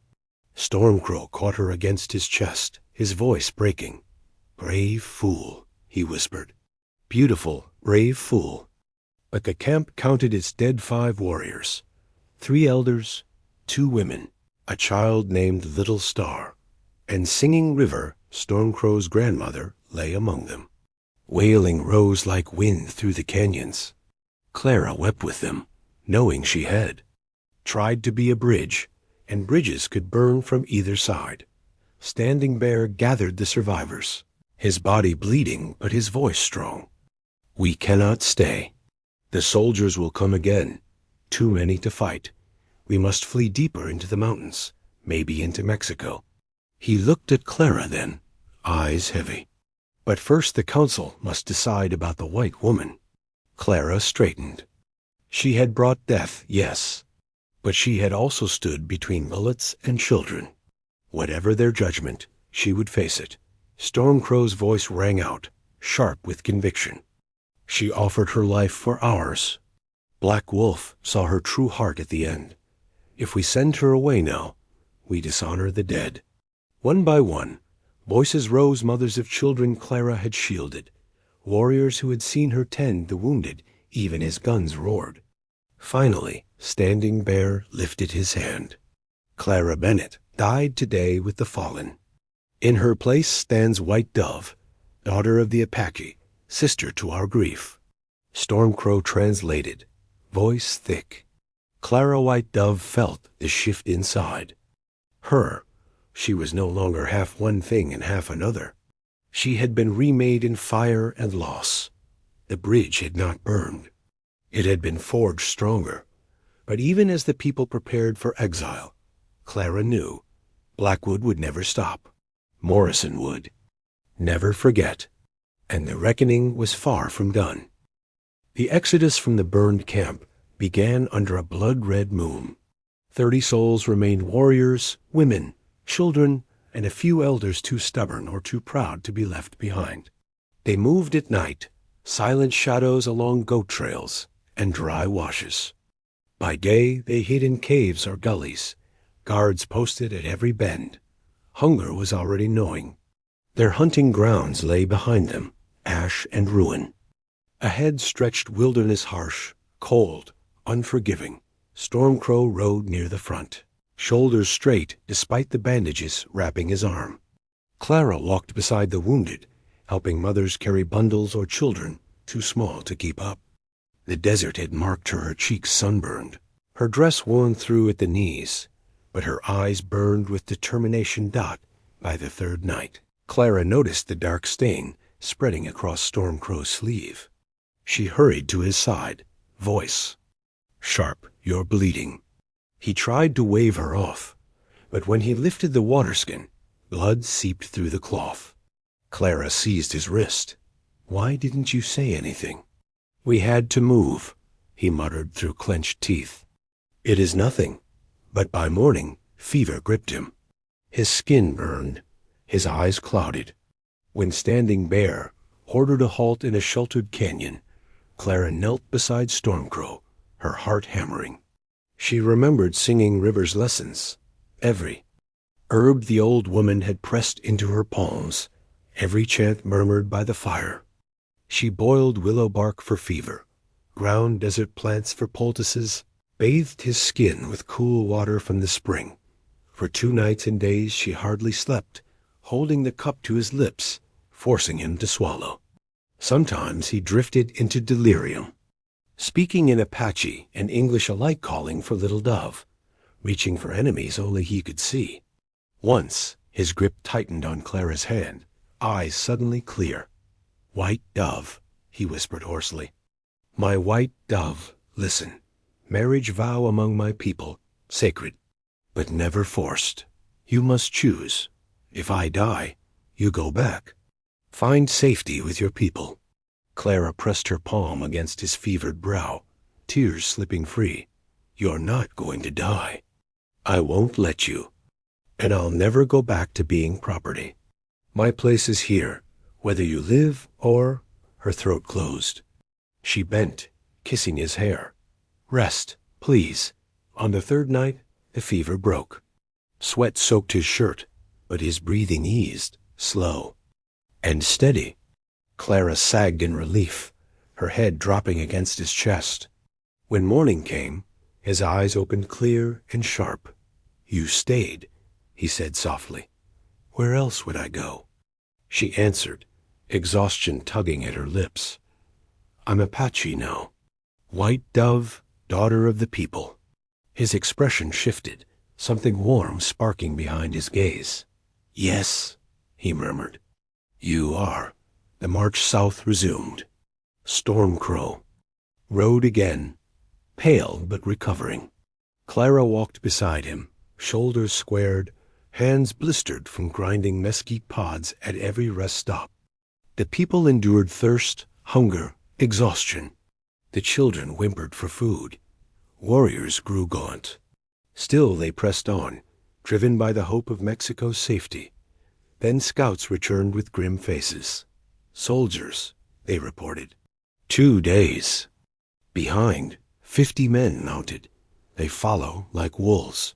Stormcrow caught her against his chest, his voice breaking. "Brave fool," he whispered. "Beautiful, brave fool." But the camp counted its dead 5 warriors, 3 elders, 2 women. a child named Little Star, and Singing River, Stormcrow's grandmother, lay among them. Wailing rose like wind through the canyons. Clara wept with them, knowing she had tried to be a bridge, and bridges could burn from either side. Standing Bear gathered the survivors, his body bleeding but his voice strong. We cannot stay. The soldiers will come again. Too many to fight. We must flee deeper into the mountains, maybe into Mexico. He looked at Clara then, eyes heavy. But first the council must decide about the white woman. Clara straightened. She had brought death, yes, but she had also stood between bullets and children. Whatever their judgment, she would face it. Stormcrow's voice rang out, sharp with conviction. She offered her life for ours. Black Wolf saw her true heart at the end. If we send her away now, we dishonor the dead. One by one, voices rose, mothers of children Clara had shielded, warriors who had seen her tend the wounded, even as guns roared. Finally, Standing Bear lifted his hand. Clara Bennett died today with the fallen. In her place stands White Dove, daughter of the Apache, sister to our grief. Stormcrow translated, voice thick. Clara White Dove felt the shift inside. She was no longer half one thing and half another. She had been remade in fire and loss. The bridge had not burned. It had been forged stronger. But even as the people prepared for exile, Clara knew Blackwood would never stop. Morrison would never forget. And the reckoning was far from done. The exodus from the burned camp began under a blood-red moon. 30 souls remained warriors, women, children, and a few elders too stubborn or too proud to be left behind. They moved at night, silent shadows along goat trails and dry washes. By day they hid in caves or gullies, guards posted at every bend. Hunger was already gnawing. Their hunting grounds lay behind them, ash and ruin. Ahead stretched wilderness harsh, cold, unforgiving. Stormcrow rode near the front, shoulders straight despite the bandages wrapping his arm. Clara walked beside the wounded, helping mothers carry bundles or children too small to keep up. The desert had marked her cheeks sunburned, her dress worn through at the knees, but her eyes burned with determination. By the third night, Clara noticed the dark stain spreading across Stormcrow's sleeve. She hurried to his side, voice sharp. You're bleeding. He tried to wave her off, but when he lifted the waterskin, blood seeped through the cloth. Clara seized his wrist. Why didn't you say anything? We had to move, he muttered through clenched teeth. It is nothing. But by morning, fever gripped him. His skin burned, his eyes clouded. When Standing Bear ordered a halt in a sheltered canyon, Clara knelt beside Stormcrow, her heart hammering. She remembered Singing River's lessons, every herb the old woman had pressed into her palms, every chant murmured by the fire. She boiled willow bark for fever, ground desert plants for poultices, bathed his skin with cool water from the spring. For 2 nights and days she hardly slept, holding the cup to his lips, forcing him to swallow. Sometimes he drifted into delirium, speaking in Apache and English alike, calling for Little Dove, reaching for enemies only he could see. Once his grip tightened on Clara's hand, eyes suddenly clear. White Dove, he whispered hoarsely. My white dove, listen. Marriage vow among my people, sacred, but never forced. You must choose. If I die, you go back. Find safety with your people. Clara pressed her palm against his fevered brow, tears slipping free. You're not going to die. I won't let you. And I'll never go back to being property. My place is here, whether you live or... Her throat closed. She bent, kissing his hair. Rest, please. On the 3rd night, the fever broke. Sweat soaked his shirt, but his breathing eased, slow and steady. Clara sagged in relief, her head dropping against his chest. When morning came, his eyes opened clear and sharp. You stayed, he said softly. Where else would I go? She answered, exhaustion tugging at her lips. I'm Apache now. White dove, daughter of the people. His expression shifted, something warm sparking behind his gaze. Yes, he murmured. You are. The march south resumed. Stormcrow. Rode again, pale but recovering. Clara walked beside him, shoulders squared, hands blistered from grinding mesquite pods at every rest stop. The people endured thirst, hunger, exhaustion. The children whimpered for food. Warriors grew gaunt. Still they pressed on, driven by the hope of Mexico's safety. Then scouts returned with grim faces. Soldiers, they reported. 2 days. Behind, 50 men mounted. They follow like wolves.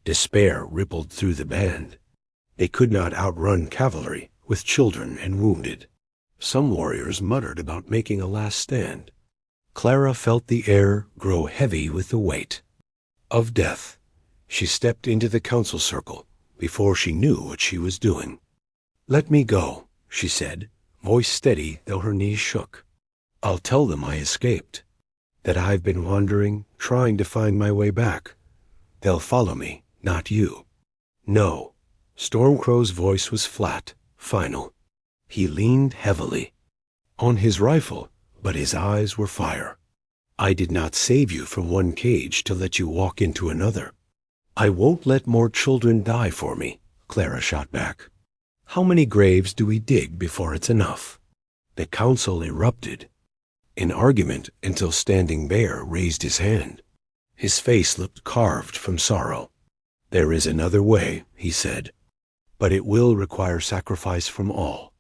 Despair rippled through the band. They could not outrun cavalry with children and wounded. Some warriors muttered about making a last stand. Clara felt the air grow heavy with the weight of death. She stepped into the council circle before she knew what she was doing. Let me go, she said, voice steady though her knees shook. I'll tell them I escaped, that I've been wandering, trying to find my way back. They'll follow me, not you. No. Stormcrow's voice was flat, final. He leaned heavily on his rifle, but his eyes were fire. I did not save you from one cage to let you walk into another. I won't let more children die for me, Clara shot back. How many graves do we dig before it's enough? The council erupted in argument until Standing Bear raised his hand. His face looked carved from sorrow. There is another way, he said, but it will require sacrifice from all.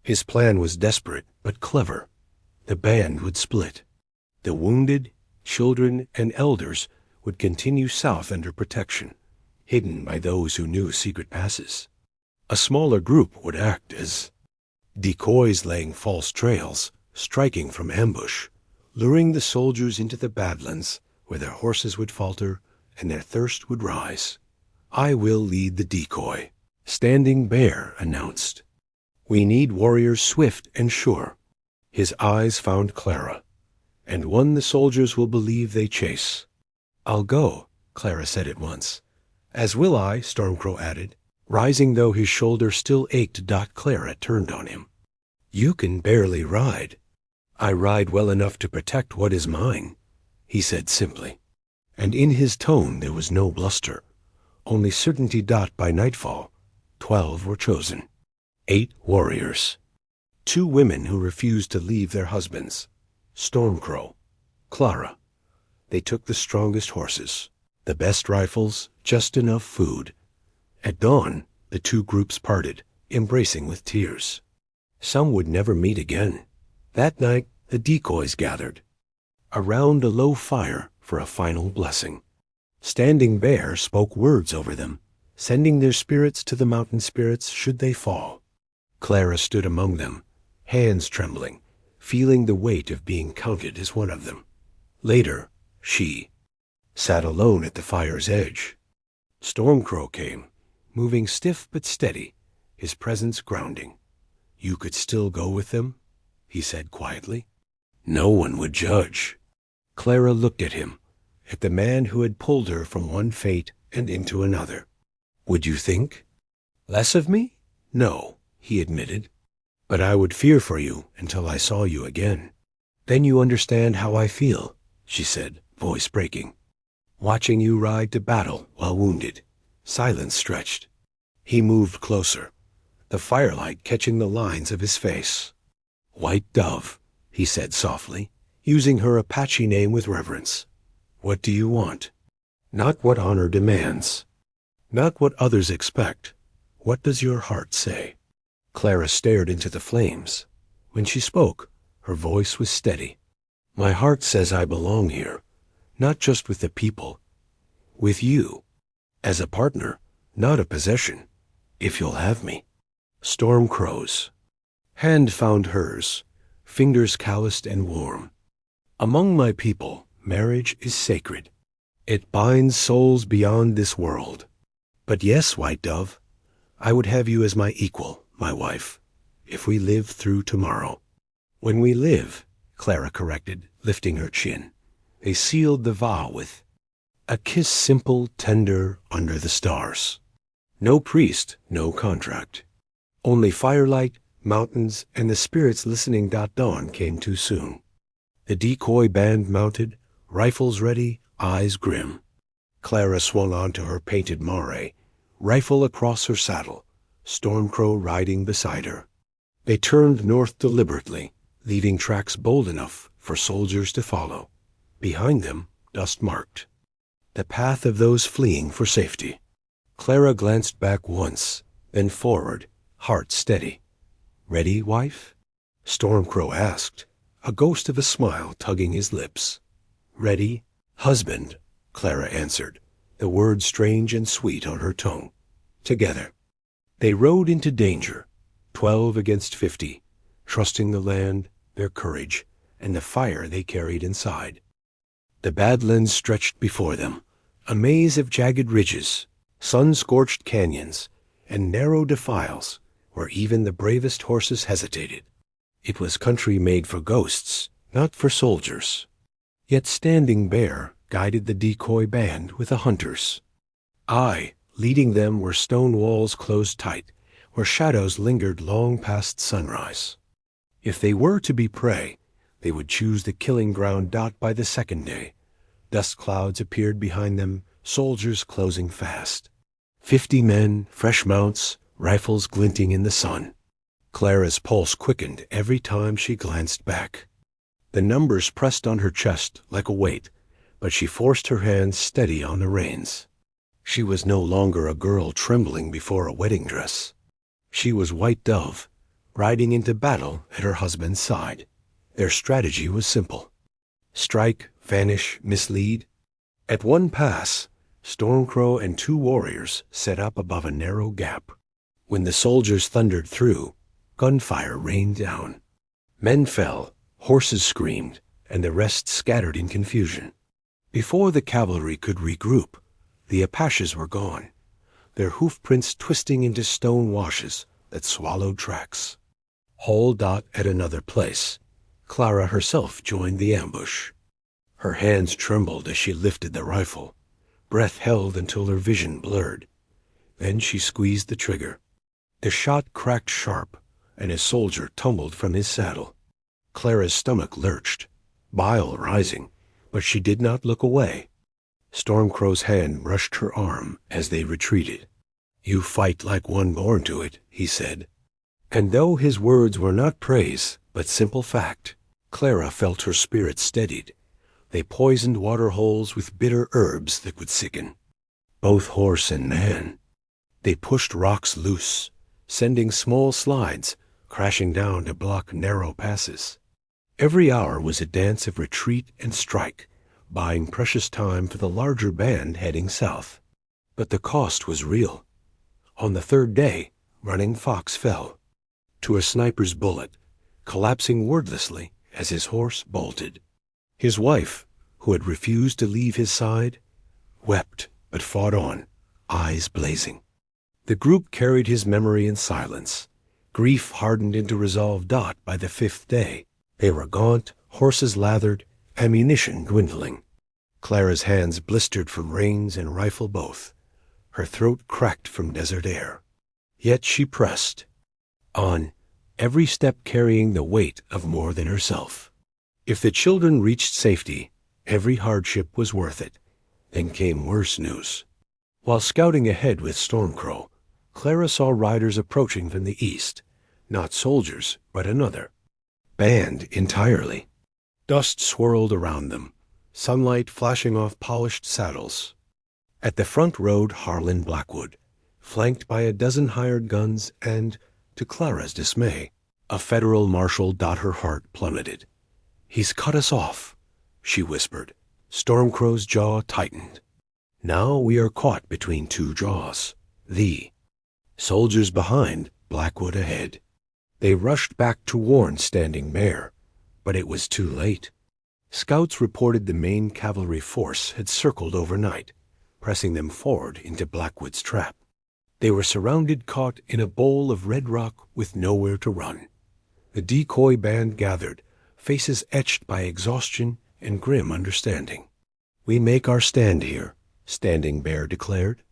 His plan was desperate but clever. The band would split. The wounded, children, and elders would continue south under protection, hidden by those who knew secret passes. A smaller group would act as decoys, laying false trails, striking from ambush, luring the soldiers into the badlands where their horses would falter and their thirst would rise. I will lead the decoy, Standing Bear announced. We need warriors swift and sure. His eyes found Clara, and one the soldiers will believe they chase. I'll go, Clara said at once. As will I, Stormcrow added, rising though his shoulder still ached. Clara turned on him. You can barely ride. I ride well enough to protect what is mine, he said simply. And in his tone there was no bluster, only certainty. By nightfall, 12 were chosen. 8 warriors. 2 women who refused to leave their husbands. Stormcrow, Clara. They took the strongest horses, the best rifles, just enough food. At dawn, the 2 groups parted, embracing with tears. Some would never meet again. That night, the decoys gathered around a low fire for a final blessing. Standing Bear spoke words over them, sending their spirits to the mountain spirits should they fall. Clara stood among them, hands trembling, feeling the weight of being counted as one of them. Later, she sat alone at the fire's edge. Stormcrow came, moving stiff but steady, his presence grounding. You could still go with them, he said quietly. No one would judge. Clara looked at him, at the man who had pulled her from one fate and into another. Would you think less of me? No, he admitted. But I would fear for you until I saw you again. Then you understand how I feel, she said, voice breaking. Watching you ride to battle while wounded. Silence stretched. He moved closer, the firelight catching the lines of his face. White dove, he said softly, using her Apache name with reverence. What do you want? Not what honor demands. Not what others expect. What does your heart say? Clara stared into the flames. When she spoke, her voice was steady. My heart says I belong here, not just with the people, with you, as a partner, not a possession, if you'll have me. Stormcrow's hand found hers, fingers calloused and warm. Among my people, marriage is sacred. It binds souls beyond this world. But yes, White Dove, I would have you as my equal, my wife, if we live through tomorrow. When we live, Clara corrected, lifting her chin. They sealed the vow with a kiss simple, tender, under the stars. No priest, no contract. Only firelight, mountains, and the spirits listening. Dawn came too soon. The decoy band mounted, rifles ready, eyes grim. Clara swung onto her painted mare, rifle across her saddle, Stormcrow riding beside her. They turned north deliberately, leaving tracks bold enough for soldiers to follow. Behind them, dust marked the path of those fleeing for safety. Clara glanced back once, then forward, heart steady. Ready, wife? Stormcrow asked, a ghost of a smile tugging his lips. Ready, husband, Clara answered, the word strange and sweet on her tongue. Together. They rode into danger, 12 against 50, trusting the land, their courage, and the fire they carried inside. The Badlands stretched before them, a maze of jagged ridges, sun-scorched canyons, and narrow defiles where even the bravest horses hesitated. It was country made for ghosts, not for soldiers. Yet Standing Bear guided the decoy band with the hunters. Leading them where stone walls closed tight, where shadows lingered long past sunrise. If they were to be prey, they would choose the killing ground. By the second day, dust clouds appeared behind them, soldiers closing fast. 50 men, fresh mounts, rifles glinting in the sun. Clara's pulse quickened every time she glanced back. The numbers pressed on her chest like a weight, but she forced her hands steady on the reins. She was no longer a girl trembling before a wedding dress. She was White Dove, riding into battle at her husband's side. Their strategy was simple. Strike, vanish, mislead. At one pass, Stormcrow and 2 warriors set up above a narrow gap. When the soldiers thundered through, gunfire rained down. Men fell, horses screamed, and the rest scattered in confusion. Before the cavalry could regroup, the Apaches were gone, their hoofprints twisting into stone washes that swallowed tracks. Hauled out at another place, Clara herself joined the ambush. Her hands trembled as she lifted the rifle, breath held until her vision blurred. Then she squeezed the trigger. The shot cracked sharp, and a soldier tumbled from his saddle. Clara's stomach lurched, bile rising, but she did not look away. Stormcrow's hand brushed her arm as they retreated. You fight like one born to it, he said. And though his words were not praise, but simple fact, Clara felt her spirit steadied. They poisoned water holes with bitter herbs that would sicken. Both horse and man. They pushed rocks loose, sending small slides crashing down to block narrow passes. Every hour was a dance of retreat and strike, buying precious time for the larger band heading south. But the cost was real. On the 3rd day, Running Fox fell to a sniper's bullet, collapsing wordlessly as his horse bolted. His wife, who had refused to leave his side, wept but fought on, eyes blazing. The group carried his memory in silence. Grief hardened into resolve. By the 5th day, they were gaunt, horses lathered, ammunition dwindling. Clara's hands blistered from reins and rifle both. Her throat cracked from desert air. Yet she pressed on, every step carrying the weight of more than herself. If the children reached safety, every hardship was worth it. Then came worse news. While scouting ahead with Stormcrow, Clara saw riders approaching from the east, not soldiers, but another band entirely. Dust swirled around them, sunlight flashing off polished saddles. At the front rode Harlan Blackwood, flanked by a dozen hired guns and, to Clara's dismay, a federal marshal. Her heart plummeted. He's cut us off, she whispered. Stormcrow's jaw tightened. Now we are caught between 2 jaws. The soldiers behind, Blackwood ahead. They rushed back to warn Standing Bear, but it was too late. Scouts reported the main cavalry force had circled overnight, pressing them forward into Blackwood's trap. They were surrounded, caught in a bowl of red rock with nowhere to run. The decoy band gathered, faces etched by exhaustion and grim understanding. "We make our stand here," Standing Bear declared.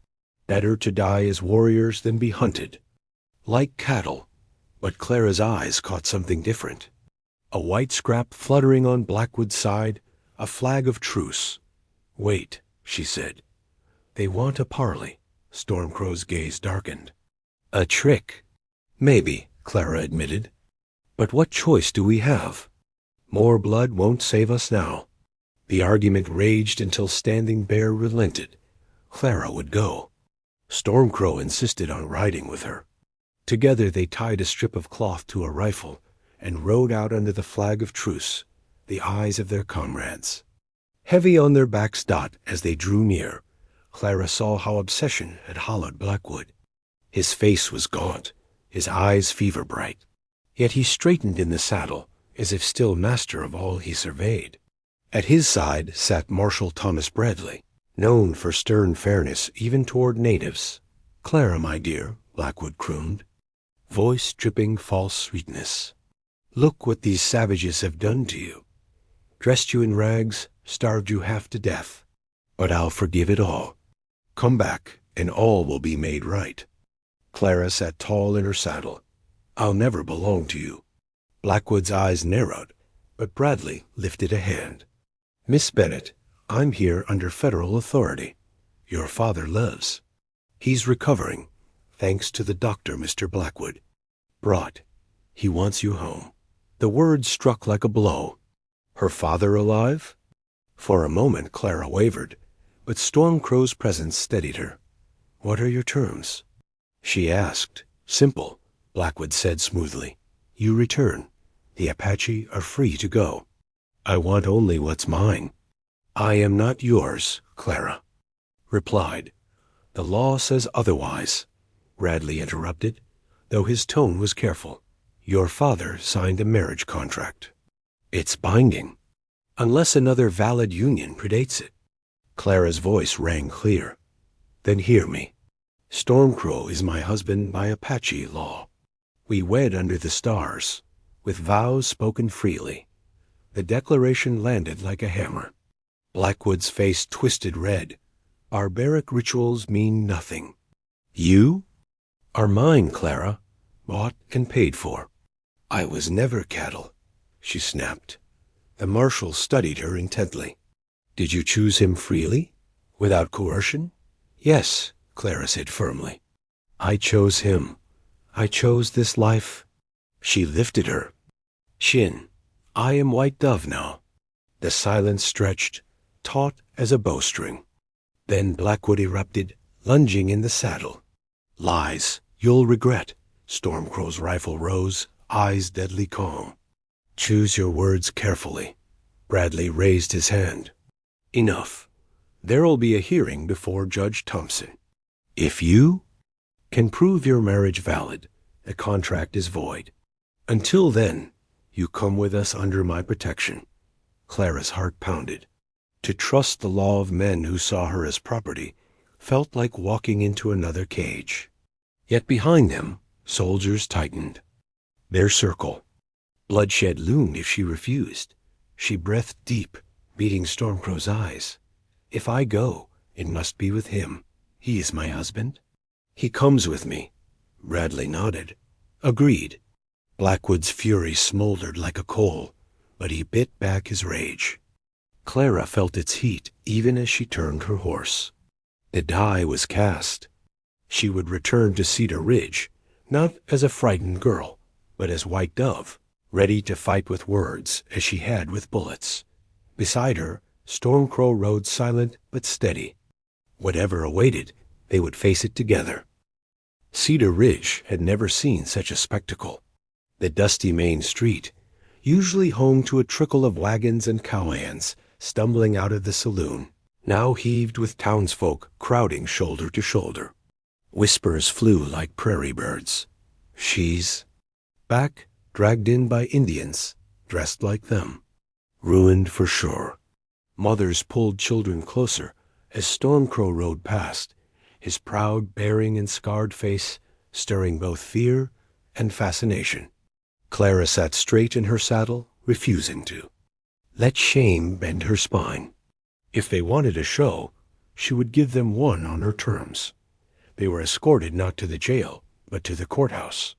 "Better to die as warriors than be hunted. Like cattle." But Clara's eyes caught something different. A white scrap fluttering on Blackwood's side, a flag of truce. "Wait," she said. "They want a parley." Stormcrow's gaze darkened. "A trick." "Maybe," Clara admitted. "But what choice do we have? More blood won't save us now." The argument raged until Standing Bear relented. Clara would go. Stormcrow insisted on riding with her. Together they tied a strip of cloth to a rifle and rode out under the flag of truce, the eyes of their comrades heavy on their backs. As they drew near, Clara saw how obsession had hollowed Blackwood. His face was gaunt, his eyes fever-bright. Yet he straightened in the saddle, as if still master of all he surveyed. At his side sat Marshal Thomas Bradley, known for stern fairness even toward natives. "Clara, my dear," Blackwood crooned, voice dripping false sweetness, "look what these savages have done to you. Dressed you in rags, starved you half to death. But I'll forgive it all. Come back, and all will be made right." Clara sat tall in her saddle. "I'll never belong to you." Blackwood's eyes narrowed, but Bradley lifted a hand. "Miss Bennett, I'm here under federal authority. Your father lives. He's recovering, thanks to the doctor Mr. Blackwood brought. He wants you home." The words struck like a blow. Her father alive? For a moment Clara wavered, but Stormcrow's presence steadied her. "What are your terms?" she asked. "Simple," Blackwood said smoothly. "You return. The Apache are free to go. I want only what's mine." "I am not yours," Clara replied. "The law says otherwise," Bradley interrupted, though his tone was careful. "Your father signed a marriage contract. It's binding, unless another valid union predates it." Clara's voice rang clear. "Then hear me. Stormcrow is my husband by Apache law. We wed under the stars, with vows spoken freely." The declaration landed like a hammer. Blackwood's face twisted red. "Barbaric rituals mean nothing. You are mine, Clara, bought and paid for." "I was never cattle," she snapped. The marshal studied her intently. "Did you choose him freely, without coercion?" "Yes," Clara said firmly. "I chose him. I chose this life." She lifted her chin. "I am White Dove now." The silence stretched, taut as a bowstring. Then Blackwood erupted, lunging in the saddle. "Lies. You'll regret." Stormcrow's rifle rose, eyes deadly calm. "Choose your words carefully." Bradley raised his hand. "Enough. There'll be a hearing before Judge Thompson. If you can prove your marriage valid, the contract is void. Until then, you come with us under my protection." Clara's heart pounded. To trust the law of men who saw her as property felt like walking into another cage. Yet behind them, soldiers tightened their circle. Bloodshed loomed if she refused. She breathed deep, beating Stormcrow's eyes. "If I go, it must be with him. He is my husband." "He comes with me." Bradley nodded. "Agreed." Blackwood's fury smoldered like a coal, but he bit back his rage. Clara felt its heat even as she turned her horse. The die was cast. She would return to Cedar Ridge, not as a frightened girl, but as White Dove, ready to fight with words as she had with bullets. Beside her, Stormcrow rode silent but steady. Whatever awaited, they would face it together. Cedar Ridge had never seen such a spectacle. The dusty main street, usually home to a trickle of wagons and cowhands stumbling out of the saloon, now heaved with townsfolk crowding shoulder to shoulder. Whispers flew like prairie birds. "She's back, dragged in by Indians, dressed like them. Ruined for sure." Mothers pulled children closer as Stormcrow rode past, his proud bearing and scarred face stirring both fear and fascination. Clara sat straight in her saddle, refusing to let shame bend her spine. If they wanted a show, she would give them one on her terms. They were escorted not to the jail, but to the courthouse.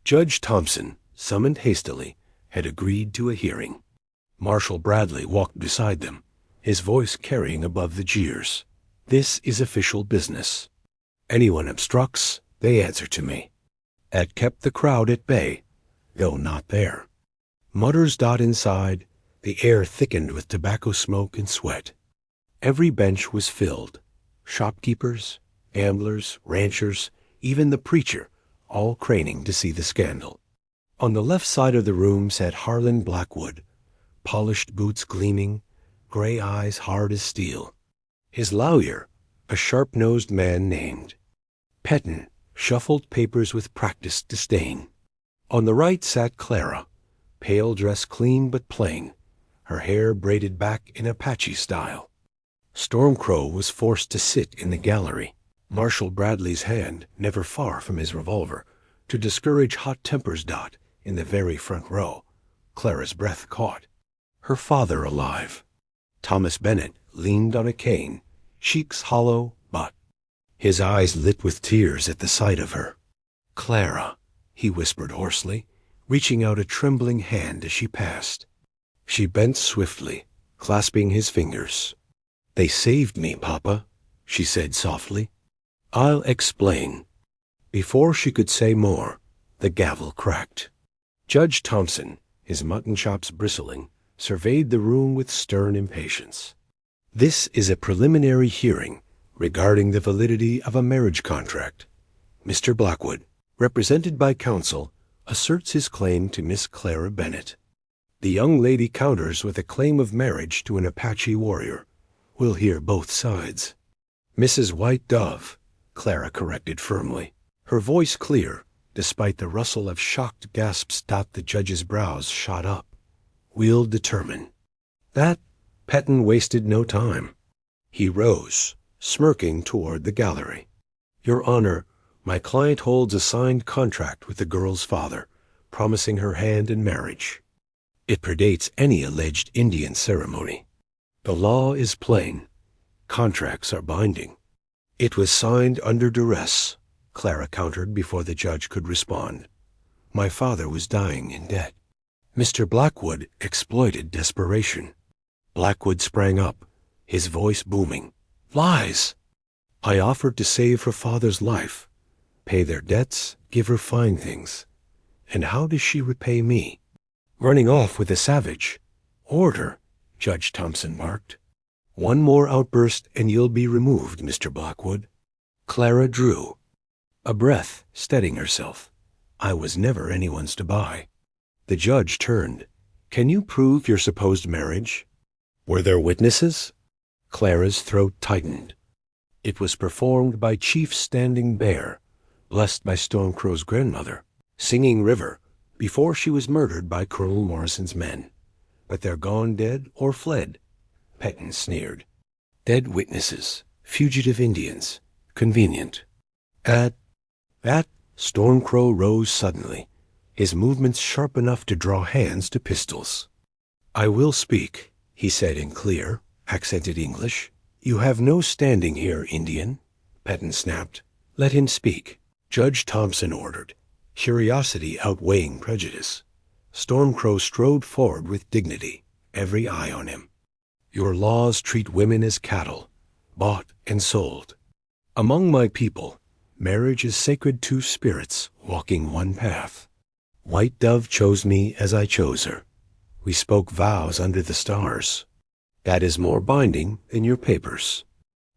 Judge Thompson, summoned hastily, had agreed to a hearing. Marshal Bradley walked beside them, his voice carrying above the jeers. "This is official business. Anyone obstructs, they answer to me." That kept the crowd at bay, though not there. Mutters dot inside, the air thickened with tobacco smoke and sweat. Every bench was filled. Shopkeepers, gamblers, ranchers, even the preacher, all craning to see the scandal. On the left side of the room sat Harlan Blackwood, polished boots gleaming, gray eyes hard as steel. His lawyer, a sharp-nosed man named Petton, shuffled papers with practiced disdain. On the right sat Clara, pale dress clean but plain, her hair braided back in Apache style. Stormcrow was forced to sit in the gallery, Marshal Bradley's hand never far from his revolver, to discourage hot tempers. In the very front row, Clara's breath caught. Her father alive. Thomas Bennett leaned on a cane, cheeks hollow, but his eyes lit with tears at the sight of her. "Clara," he whispered hoarsely, reaching out a trembling hand as she passed. She bent swiftly, clasping his fingers. "They saved me, Papa," she said softly. "I'll explain." Before she could say more, the gavel cracked. Judge Thompson, his mutton chops bristling, surveyed the room with stern impatience. "This is a preliminary hearing regarding the validity of a marriage contract. Mr. Blackwood, represented by counsel, asserts his claim to Miss Clara Bennett. The young lady counters with a claim of marriage to an Apache warrior. We'll hear both sides." "Mrs. White Dove," Clara corrected firmly, her voice clear, despite the rustle of shocked gasps. The judge's brows shot up. "We'll determine." That Petton wasted no time. He rose, smirking toward the gallery. "Your Honor, my client holds a signed contract with the girl's father, promising her hand in marriage. It predates any alleged Indian ceremony. The law is plain. Contracts are binding." "It was signed under duress," Clara countered before the judge could respond. "My father was dying in debt." Mr. Blackwood exploited desperation. Blackwood sprang up, his voice booming. "Lies! I offered to save her father's life, pay their debts, give her fine things. And how does she repay me? Running off with a savage." "Order," Judge Thompson barked. "One more outburst and you'll be removed, Mr. Blackwood." Clara drew a breath, steadying herself. "I was never anyone's to buy." The judge turned. "Can you prove your supposed marriage?" "Were there witnesses?" Clara's throat tightened. "It was performed by Chief Standing Bear, blessed by Stormcrow's grandmother, Singing River, before she was murdered by Colonel Morrison's men. But they're gone dead or fled," Petton sneered. "Dead witnesses, fugitive Indians. Convenient." At that, Stormcrow rose suddenly, his movements sharp enough to draw hands to pistols. "I will speak," he said in clear, accented English. "You have no standing here, Indian," Petton snapped. "Let him speak." Judge Thompson ordered, curiosity outweighing prejudice. Stormcrow strode forward with dignity, every eye on him. "Your laws treat women as cattle, bought and sold. Among my people, marriage is sacred, two spirits walking one path. White Dove chose me as I chose her. We spoke vows under the stars. That is more binding than your papers."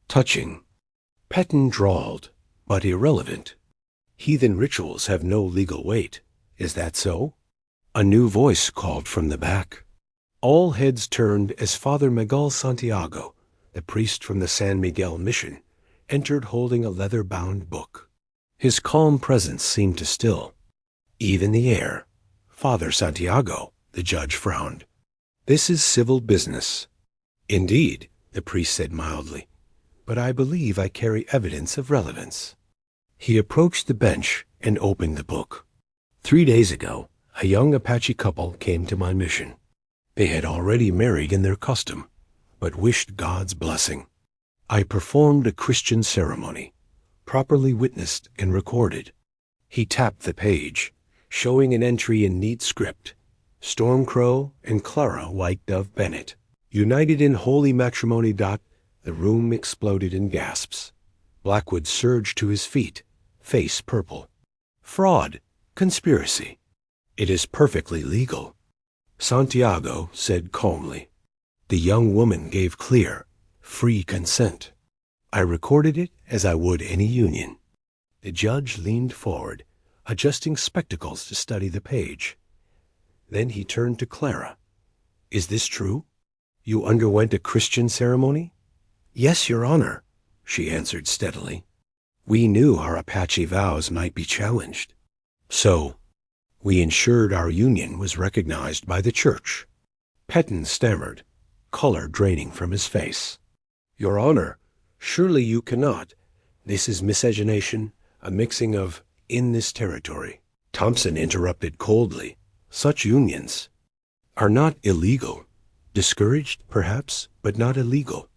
"Touching," Petton drawled, "but irrelevant. Heathen rituals have no legal weight. Is that so?" A new voice called from the back. All heads turned as Father Miguel Santiago, the priest from the San Miguel mission, entered holding a leather-bound book. His calm presence seemed to still even the air. "Father Santiago," the judge frowned. "This is civil business." "Indeed," the priest said mildly, but I believe I carry evidence of relevance. He approached the bench and opened the book. 3 days ago, a young Apache couple came to my mission. They had already married in their custom, but wished God's blessing. I performed a Christian ceremony, properly witnessed and recorded. He tapped the page, showing an entry in neat script. Stormcrow and Clara White Dove Bennett, united in holy matrimony. The room exploded in gasps. Blackwood surged to his feet, face purple. Fraud, conspiracy. It is perfectly legal. Santiago said calmly. The young woman gave clear, free consent. I recorded it as I would any union. The judge leaned forward, adjusting spectacles to study the page. Then he turned to Clara. Is this true? You underwent a Christian ceremony? Yes, Your Honor, she answered steadily. We knew our Apache vows might be challenged. So, we ensured our union was recognized by the church. Petton stammered, color draining from his face. Your Honor, surely you cannot. This is miscegenation, a mixing of in this territory. Thompson interrupted coldly. Such unions are not illegal. Discouraged, perhaps, but not illegal.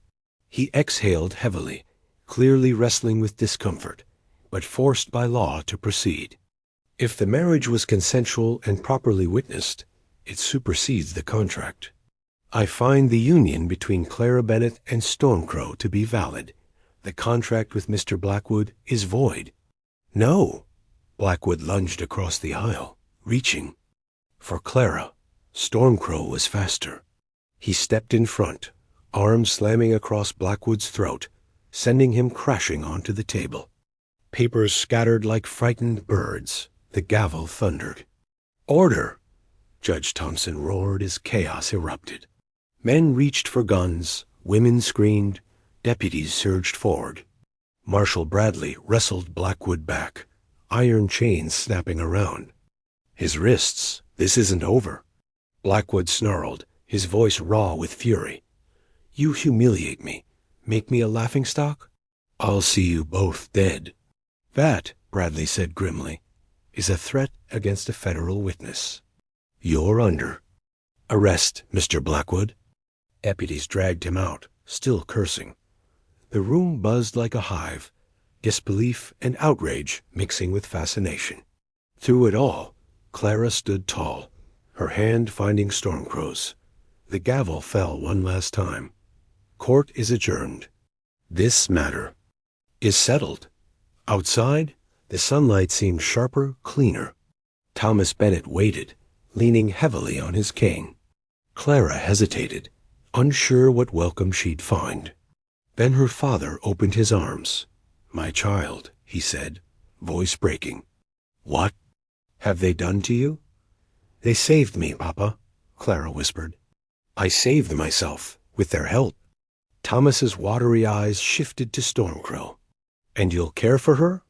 He exhaled heavily, clearly wrestling with discomfort, but forced by law to proceed. If the marriage was consensual and properly witnessed, it supersedes the contract. I find the union between Clara Bennett and Stormcrow to be valid. The contract with Mr. Blackwood is void. No! Blackwood lunged across the aisle, reaching. For Clara, Stormcrow was faster. He stepped in front, arms slamming across Blackwood's throat, sending him crashing onto the table. Papers scattered like frightened birds. The gavel thundered. Order! Judge Thompson roared as chaos erupted. Men reached for guns, women screamed, deputies surged forward. Marshal Bradley wrestled Blackwood back, iron chains snapping around. His wrists, this isn't over. Blackwood snarled, his voice raw with fury. You humiliate me, make me a laughingstock? I'll see you both dead. That, Bradley said grimly, is a threat against a federal witness. You're under arrest, Mr. Blackwood. Deputies dragged him out, still cursing. The room buzzed like a hive, disbelief and outrage mixing with fascination. Through it all, Clara stood tall, her hand finding Stormcrow's. The gavel fell one last time. Court is adjourned. This matter is settled. Outside, the sunlight seemed sharper, cleaner. Thomas Bennett waited, leaning heavily on his cane. Clara hesitated, unsure what welcome she'd find. Then her father opened his arms. My child, he said, voice breaking. What have they done to you? They saved me, Papa, Clara whispered. I saved myself, with their help. Thomas's watery eyes shifted to Stormcrow. And you'll care for her?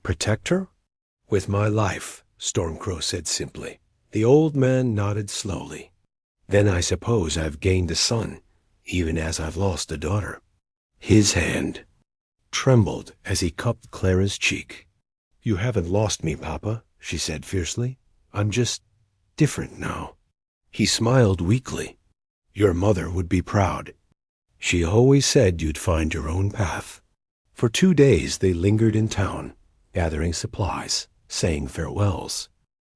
Protect her? With my life, Stormcrow said simply. The old man nodded slowly. Then I suppose I've gained a son, even as I've lost a daughter. His hand trembled as he cupped Clara's cheek. You haven't lost me, Papa, she said fiercely. I'm just different now. He smiled weakly. Your mother would be proud. She always said you'd find your own path. For 2 days they lingered in town, gathering supplies, saying farewells.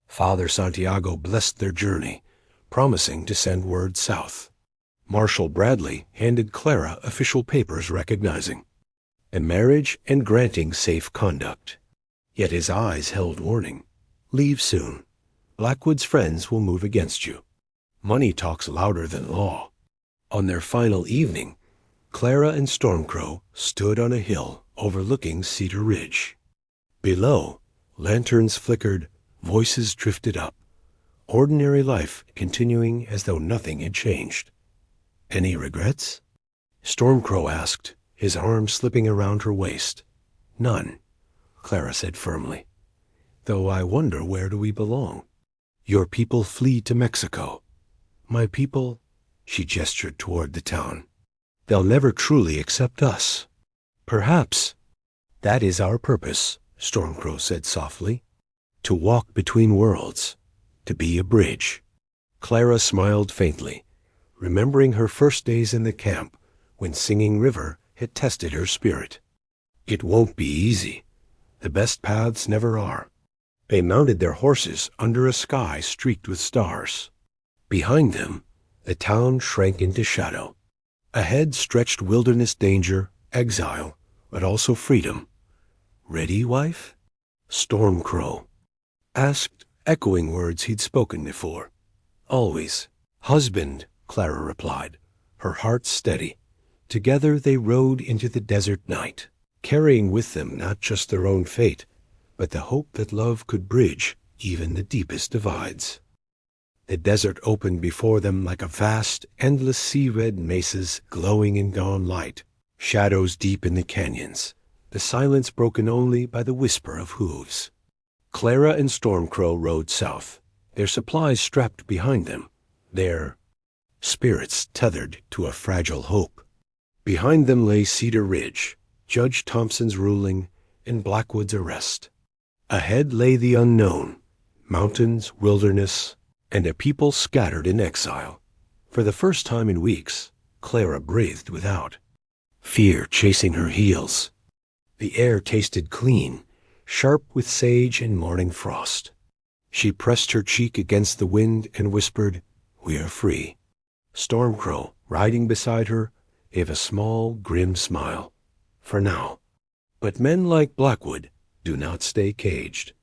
Father Santiago blessed their journey, promising to send word south. Marshal Bradley handed Clara official papers recognizing a marriage and granting safe conduct. Yet his eyes held warning. Leave soon. Blackwood's friends will move against you. Money talks louder than law. On their final evening, Clara and Stormcrow stood on a hill overlooking Cedar Ridge. Below, lanterns flickered, voices drifted up. Ordinary life continuing as though nothing had changed. Any regrets? Stormcrow asked, his arm slipping around her waist. None, Clara said firmly. Though I wonder, where do we belong? Your people flee to Mexico. My people, she gestured toward the town. They'll never truly accept us. Perhaps that is our purpose, Stormcrow said softly. To walk between worlds, to be a bridge. Clara smiled faintly, remembering her first days in the camp when Singing River had tested her spirit. It won't be easy. The best paths never are. They mounted their horses under a sky streaked with stars. Behind them, the town shrank into shadow. Ahead stretched wilderness danger, exile, but also freedom. Ready, wife? Stormcrow asked, echoing words he'd spoken before. Always. Husband, Clara replied, her heart steady. Together they rode into the desert night, carrying with them not just their own fate, but the hope that love could bridge even the deepest divides. The desert opened before them like a vast, endless sea-red mesas glowing in dawn light, shadows deep in the canyons, the silence broken only by the whisper of hooves. Clara and Stormcrow rode south, their supplies strapped behind them, their spirits tethered to a fragile hope. Behind them lay Cedar Ridge, Judge Thompson's ruling, and Blackwood's arrest. Ahead lay the unknown, mountains, wilderness, and a people scattered in exile. For the first time in weeks, Clara breathed without fear chasing her heels. The air tasted clean, sharp with sage and morning frost. She pressed her cheek against the wind and whispered, "We are free." Stormcrow, riding beside her, gave a small, grim smile. For now. But men like Blackwood do not stay caged.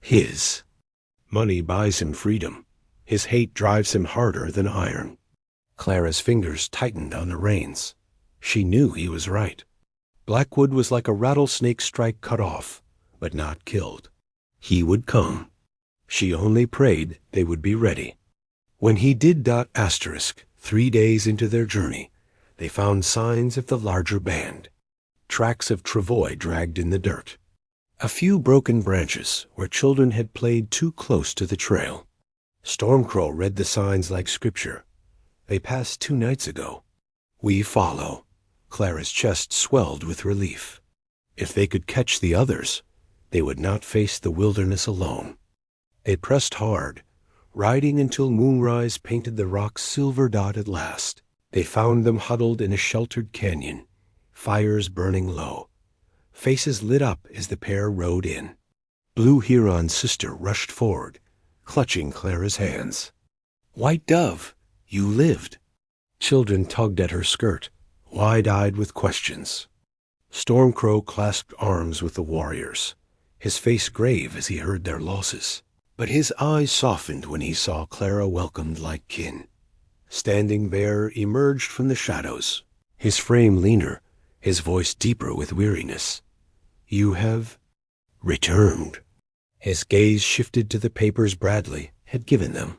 His money buys him freedom. His hate drives him harder than iron. Clara's fingers tightened on the reins. She knew he was right. Blackwood was like a rattlesnake strike cut off, but not killed. He would come. She only prayed they would be ready. When he did **, 3 days into their journey, they found signs of the larger band. Tracks of travois dragged in the dirt. A few broken branches where children had played too close to the trail. Stormcrow read the signs like scripture. They passed 2 nights ago. We follow. Clara's chest swelled with relief. If they could catch the others, they would not face the wilderness alone. They pressed hard, riding until moonrise painted the rocks silver dot at last. They found them huddled in a sheltered canyon, fires burning low. Faces lit up as the pair rode in. Blue Huron's sister rushed forward, clutching Clara's hands. "White Dove, you lived." Children tugged at her skirt, wide-eyed with questions. Stormcrow clasped arms with the warriors, his face grave as he heard their losses. But his eyes softened when he saw Clara welcomed like kin. Standing Bear emerged from the shadows, his frame leaner, his voice deeper with weariness. "You have returned." His gaze shifted to the papers Bradley had given them.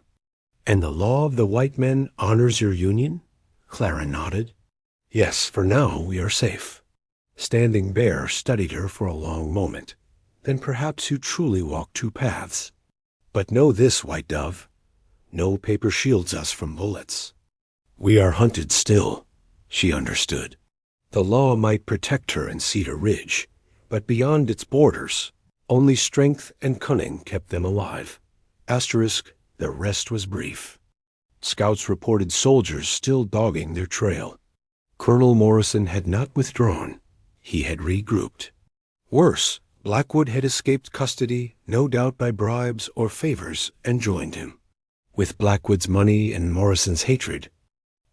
"And the law of the white men honors your union?" Clara nodded. "Yes, for now we are safe." Standing Bear studied her for a long moment. "Then perhaps you truly walk 2 paths. But know this, White Dove, no paper shields us from bullets. We are hunted still." She understood. The law might protect her in Cedar Ridge, but beyond its borders, only strength and cunning kept them alive. The rest was brief. Scouts reported soldiers still dogging their trail. Colonel Morrison had not withdrawn. He had regrouped. Worse, Blackwood had escaped custody, no doubt by bribes or favors, and joined him. With Blackwood's money and Morrison's hatred,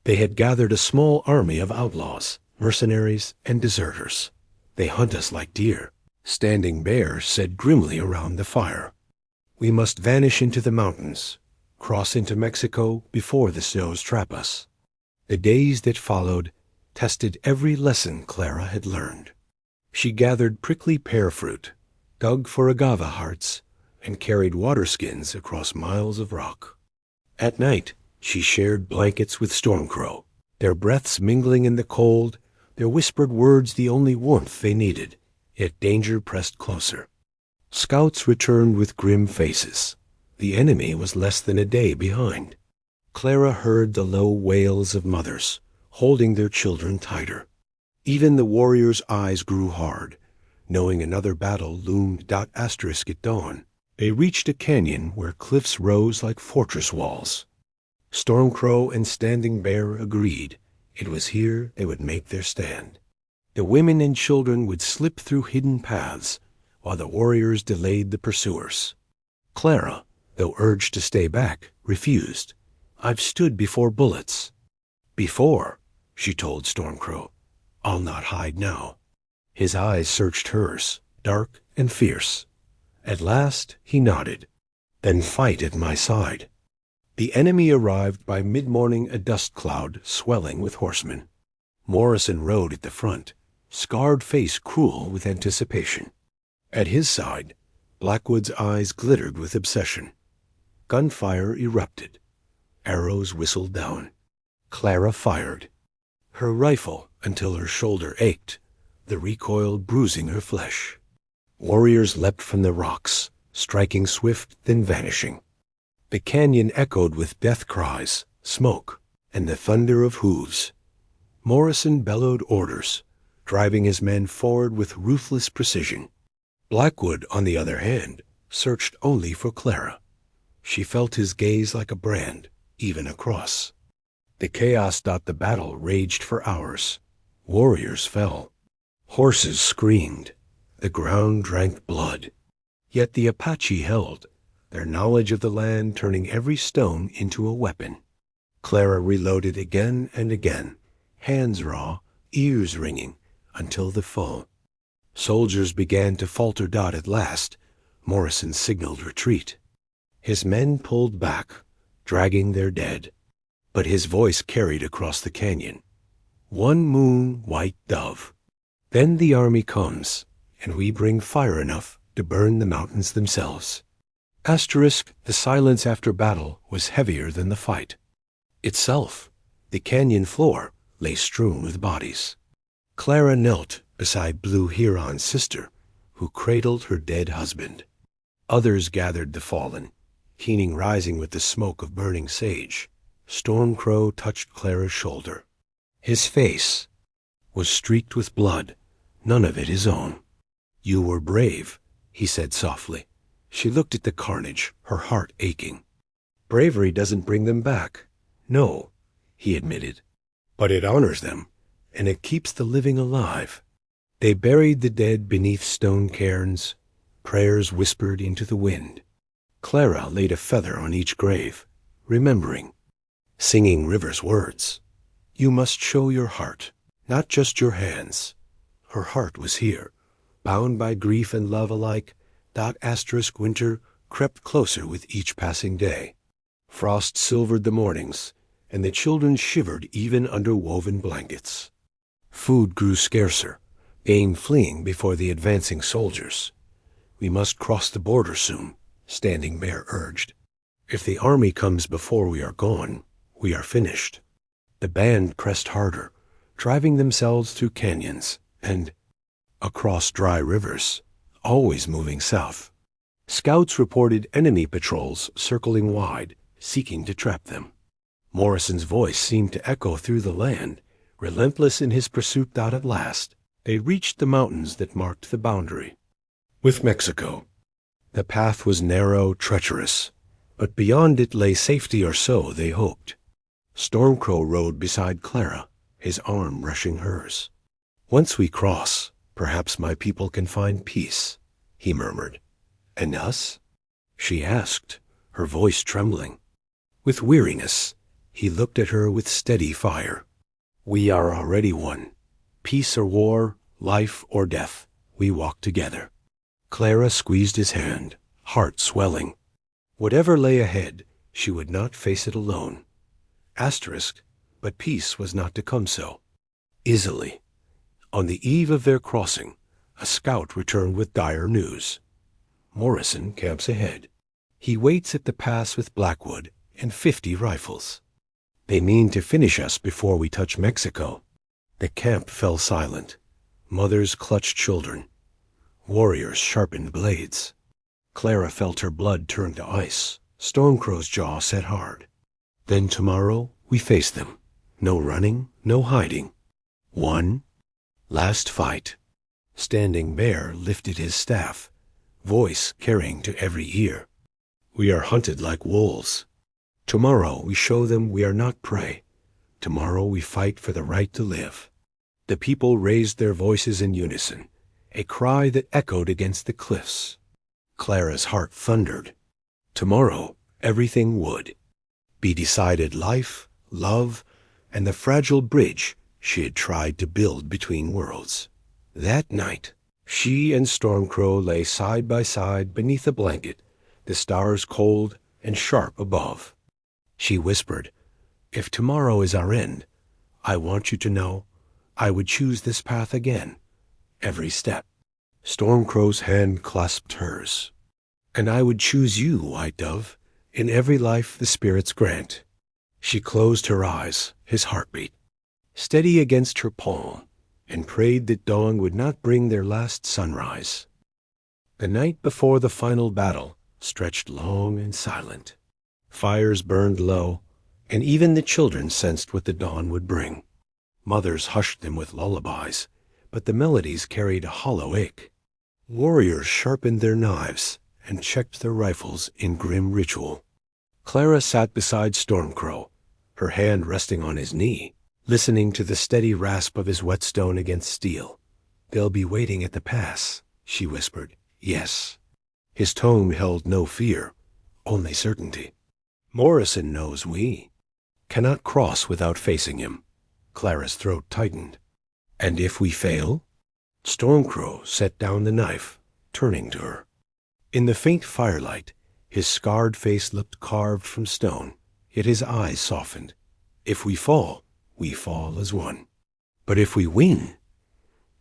they had gathered a small army of outlaws, mercenaries, and deserters. "They hunt us like deer," Standing Bear said grimly around the fire. "We must vanish into the mountains, cross into Mexico before the snows trap us." The days that followed tested every lesson Clara had learned. She gathered prickly pear fruit, dug for agave hearts, and carried water skins across miles of rock. At night, she shared blankets with Stormcrow, their breaths mingling in the cold, their whispered words the only warmth they needed. Yet danger pressed closer. Scouts returned with grim faces. The enemy was less than a day behind. Clara heard the low wails of mothers, holding their children tighter. Even the warriors' eyes grew hard, knowing another battle loomed ** at dawn. They reached a canyon where cliffs rose like fortress walls. Stormcrow and Standing Bear agreed it was here they would make their stand. The women and children would slip through hidden paths, while the warriors delayed the pursuers. Clara, though urged to stay back, refused. "I've stood before bullets." "Before," she told Stormcrow. "I'll not hide now." His eyes searched hers, dark and fierce. At last he nodded. "Then fight at my side." The enemy arrived by mid-morning, a dust cloud swelling with horsemen. Morrison rode at the front, scarred face cruel with anticipation. At his side, Blackwood's eyes glittered with obsession. Gunfire erupted. Arrows whistled down. Clara fired. Her rifle until her shoulder ached, the recoil bruising her flesh. Warriors leapt from the rocks, striking swift, then vanishing. The canyon echoed with death cries, smoke, and the thunder of hooves. Morrison bellowed orders, driving his men forward with ruthless precision. Blackwood, on the other hand, searched only for Clara. She felt his gaze like a brand, even a cross. The chaos the battle raged for hours. Warriors fell. Horses screamed. The ground drank blood. Yet the Apache held, their knowledge of the land turning every stone into a weapon. Clara reloaded again and again, hands raw, ears ringing, until the foe. Soldiers began to falter. At last, Morrison signaled retreat. His men pulled back, dragging their dead. But his voice carried across the canyon. "One moon, white dove. Then the army comes, and we bring fire enough to burn the mountains themselves." The silence after battle was heavier than the fight itself. The canyon floor lay strewn with bodies. Clara knelt beside Blue Huron's sister, who cradled her dead husband. Others gathered the fallen, Keening rising with the smoke of burning sage. Stormcrow touched Clara's shoulder. His face was streaked with blood, none of it his own. "You were brave," he said softly. She looked at the carnage, her heart aching. "Bravery doesn't bring them back." "No," he admitted. "But it honors them, and it keeps the living alive." They buried the dead beneath stone cairns, prayers whispered into the wind. Clara laid a feather on each grave, remembering, singing River's words. "You must show your heart, not just your hands." Her heart was here, bound by grief and love alike. Winter crept closer with each passing day. Frost silvered the mornings, and the children shivered even under woven blankets. Food grew scarcer, game fleeing before the advancing soldiers. "We must cross the border soon," Standing Bear urged. "If the army comes before we are gone, we are finished." The band pressed harder, driving themselves through canyons and across dry rivers, always moving south. Scouts reported enemy patrols circling wide, seeking to trap them. Morrison's voice seemed to echo through the land, relentless in his pursuit. At last, they reached the mountains that marked the boundary with Mexico. The path was narrow, treacherous, but beyond it lay safety, or so they hoped. Stormcrow rode beside Clara, his arm brushing hers. "Once we cross, perhaps my people can find peace," he murmured. "And us?" she asked, her voice trembling. With weariness, he looked at her with steady fire. "We are already one. Peace or war, life or death, we walk together." Clara squeezed his hand, heart swelling. Whatever lay ahead, she would not face it alone. But peace was not to come so easily. On the eve of their crossing, a scout returned with dire news. "Morrison camps ahead. He waits at the pass with Blackwood and 50 rifles. They mean to finish us before we touch Mexico." The camp fell silent. Mothers clutched children. Warriors sharpened blades. Clara felt her blood turn to ice. Stormcrow's jaw set hard. "Then tomorrow we face them. No running, no hiding. One Last fight. Standing Bear lifted his staff, voice carrying to every ear. We are hunted like wolves. Tomorrow we show them we are not prey. Tomorrow we fight for the right to live. The people raised their voices in unison, a cry that echoed against the cliffs. Clara's heart thundered. Tomorrow everything would be decided, life, love, and the fragile bridge she had tried to build between worlds. That night, she and Stormcrow lay side by side beneath a blanket, the stars cold and sharp above. She whispered, "If tomorrow is our end, I want you to know I would choose this path again, every step." Stormcrow's hand clasped hers. "And I would choose you, White Dove, in every life the spirits grant." She closed her eyes, his heartbeat steady against her palm, and prayed that dawn would not bring their last sunrise. The night before the final battle stretched long and silent. Fires burned low, and even the children sensed what the dawn would bring. Mothers hushed them with lullabies, but the melodies carried a hollow ache. Warriors sharpened their knives and checked their rifles in grim ritual. Clara sat beside Stormcrow, her hand resting on his knee, listening to the steady rasp of his whetstone against steel. "They'll be waiting at the pass," she whispered. "Yes." His tone held no fear, only certainty. "Morrison knows we cannot cross without facing him." Clara's throat tightened. "And if we fail?" Stormcrow set down the knife, turning to her. In the faint firelight, his scarred face looked carved from stone, yet his eyes softened. "If we fall as one. But if we win—"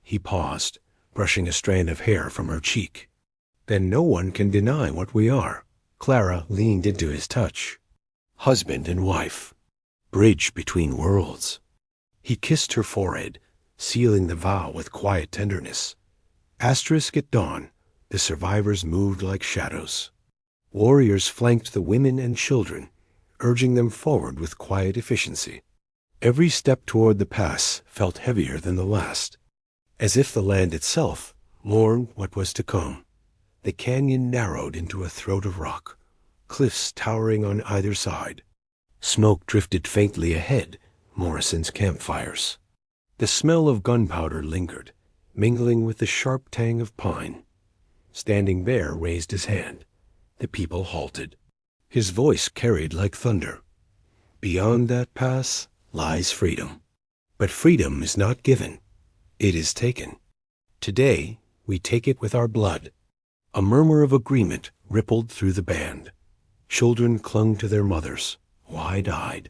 He paused, brushing a strand of hair from her cheek. "Then no one can deny what we are." Clara leaned into his touch. "Husband and wife. Bridge between worlds." He kissed her forehead, sealing the vow with quiet tenderness. Asterisk at dawn, the survivors moved like shadows. Warriors flanked the women and children, urging them forward with quiet efficiency. Every step toward the pass felt heavier than the last, as if the land itself mourned what was to come. The canyon narrowed into a throat of rock, cliffs towering on either side. Smoke drifted faintly ahead, Morrison's campfires. The smell of gunpowder lingered, mingling with the sharp tang of pine. Standing Bear raised his hand. The people halted. His voice carried like thunder. "Beyond that pass lies freedom. But freedom is not given. It is taken. Today we take it with our blood." A murmur of agreement rippled through the band. Children clung to their mothers, wide-eyed.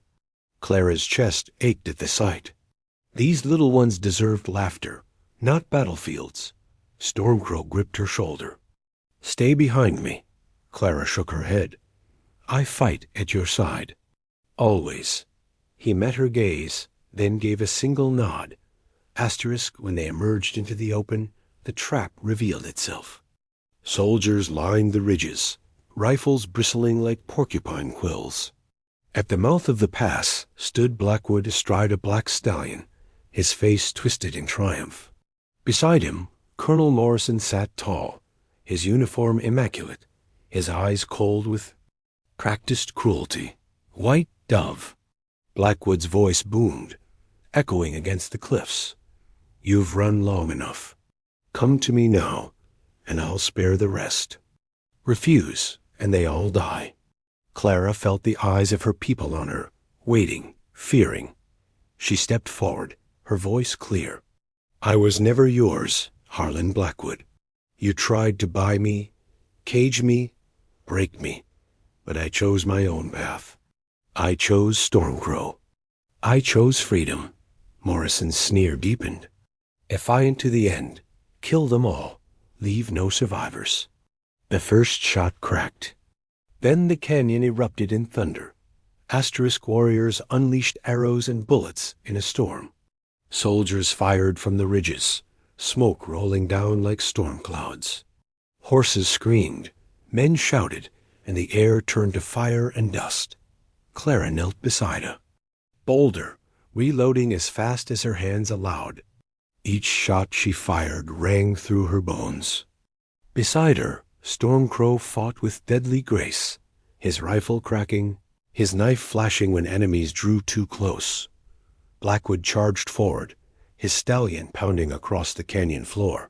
Clara's chest ached at the sight. These little ones deserved laughter, not battlefields. Stormcrow gripped her shoulder. "Stay behind me." Clara shook her head. "I fight at your side. Always." He met her gaze, then gave a single nod. Asterisk, when they emerged into the open, the trap revealed itself. Soldiers lined the ridges, rifles bristling like porcupine quills. At the mouth of the pass stood Blackwood astride a black stallion, his face twisted in triumph. Beside him, Colonel Morrison sat tall, his uniform immaculate, his eyes cold with practiced cruelty. "White Dove." Blackwood's voice boomed, echoing against the cliffs. "You've run long enough. Come to me now, and I'll spare the rest. Refuse, and they all die." Clara felt the eyes of her people on her, waiting, fearing. She stepped forward, her voice clear. "I was never yours, Harlan Blackwood. You tried to buy me, cage me, break me, but I chose my own path. I chose Stormcrow. I chose freedom." Morrison's sneer deepened. "Defiant to the end, kill them all, leave no survivors." The first shot cracked. Then the canyon erupted in thunder. Asterisk warriors unleashed arrows and bullets in a storm. Soldiers fired from the ridges, smoke rolling down like storm clouds. Horses screamed, men shouted, and the air turned to fire and dust. Clara knelt beside her, bolder, reloading as fast as her hands allowed. Each shot she fired rang through her bones. Beside her, Stormcrow fought with deadly grace, his rifle cracking, his knife flashing when enemies drew too close. Blackwood charged forward, his stallion pounding across the canyon floor.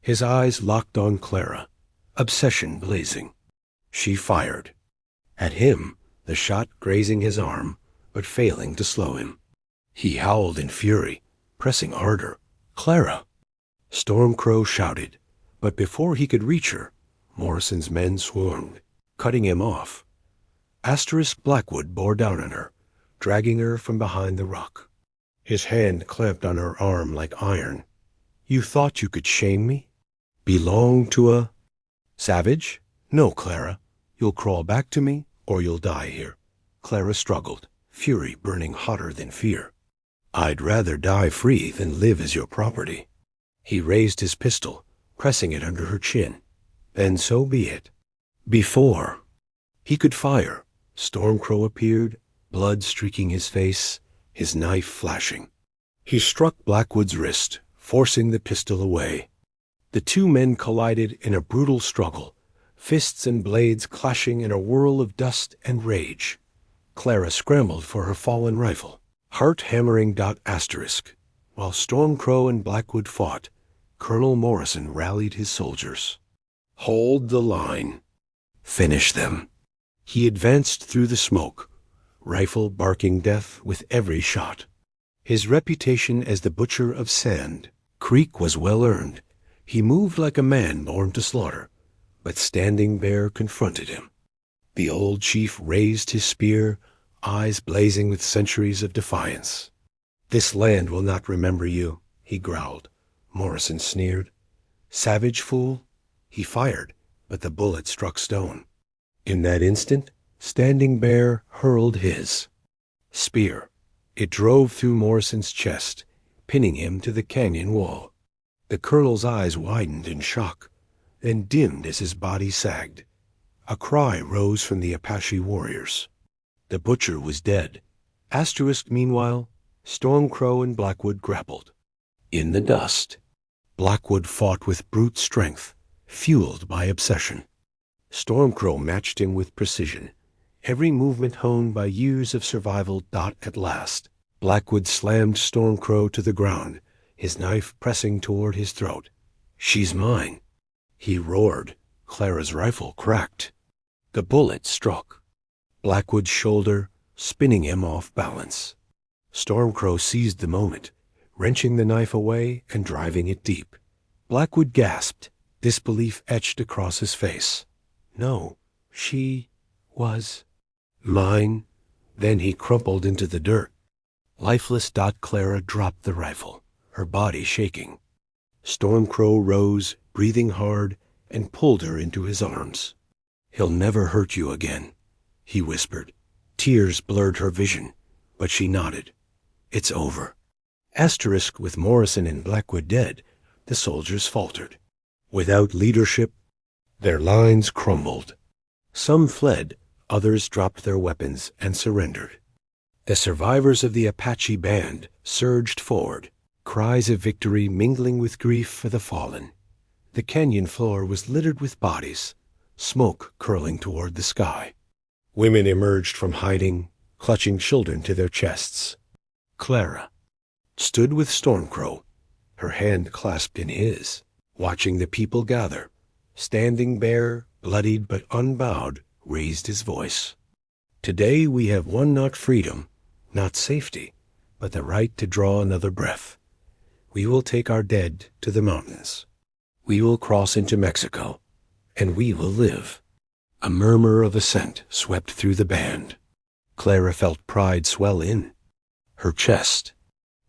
His eyes locked on Clara, obsession blazing. She fired. At him, the shot grazing his arm, but failing to slow him. He howled in fury, pressing harder. "Clara!" Stormcrow shouted, but before he could reach her, Morrison's men swarmed, cutting him off. Blackwood bore down on her, dragging her from behind the rock. His hand clamped on her arm like iron. "You thought you could shame me? Belong to a savage? No, Clara. You'll crawl back to me, or you'll die here." Clara struggled, fury burning hotter than fear. "I'd rather die free than live as your property." He raised his pistol, pressing it under her chin. "Then so be it." Before he could fire, Stormcrow appeared, blood streaking his face, his knife flashing. He struck Blackwood's wrist, forcing the pistol away. The two men collided in a brutal struggle, fists and blades clashing in a whirl of dust and rage. Clara scrambled for her fallen rifle, heart hammering. While Stormcrow and Blackwood fought, Colonel Morrison rallied his soldiers. "Hold the line. Finish them." He advanced through the smoke, rifle barking death with every shot. His reputation as the butcher of Sand Creek was well earned. He moved like a man born to slaughter, but Standing Bear confronted him. The old chief raised his spear, eyes blazing with centuries of defiance. "This land will not remember you," he growled. Morrison sneered. "Savage fool." He fired, but the bullet struck stone. In that instant, Standing Bear hurled his spear. It drove through Morrison's chest, pinning him to the canyon wall. The colonel's eyes widened in shock, then dimmed as his body sagged. A cry rose from the Apache warriors. The butcher was dead. Meanwhile, Stormcrow and Blackwood grappled. In the dust, Blackwood fought with brute strength, fueled by obsession. Stormcrow matched him with precision, every movement honed by years of survival. At last, Blackwood slammed Stormcrow to the ground, his knife pressing toward his throat. "She's mine," he roared. Clara's rifle cracked. The bullet struck Blackwood's shoulder, spinning him off balance. Stormcrow seized the moment, wrenching the knife away and driving it deep. Blackwood gasped, disbelief etched across his face. "No, she was mine." Then he crumpled into the dirt. Lifeless. Clara dropped the rifle, her body shaking. Stormcrow rose, breathing hard, and pulled her into his arms. "He'll never hurt you again," he whispered. Tears blurred her vision, but she nodded. "It's over." With Morrison and Blackwood dead, the soldiers faltered. Without leadership, their lines crumbled. Some fled, others dropped their weapons and surrendered. The survivors of the Apache band surged forward, cries of victory mingling with grief for the fallen. The canyon floor was littered with bodies, smoke curling toward the sky. Women emerged from hiding, clutching children to their chests. Clara stood with Stormcrow, her hand clasped in his, watching the people gather. Standing Bear, bloodied but unbowed, raised his voice. "Today we have won not freedom, not safety, but the right to draw another breath. We will take our dead to the mountains. We will cross into Mexico, and we will live." A murmur of assent swept through the band. Clara felt pride swell in her chest.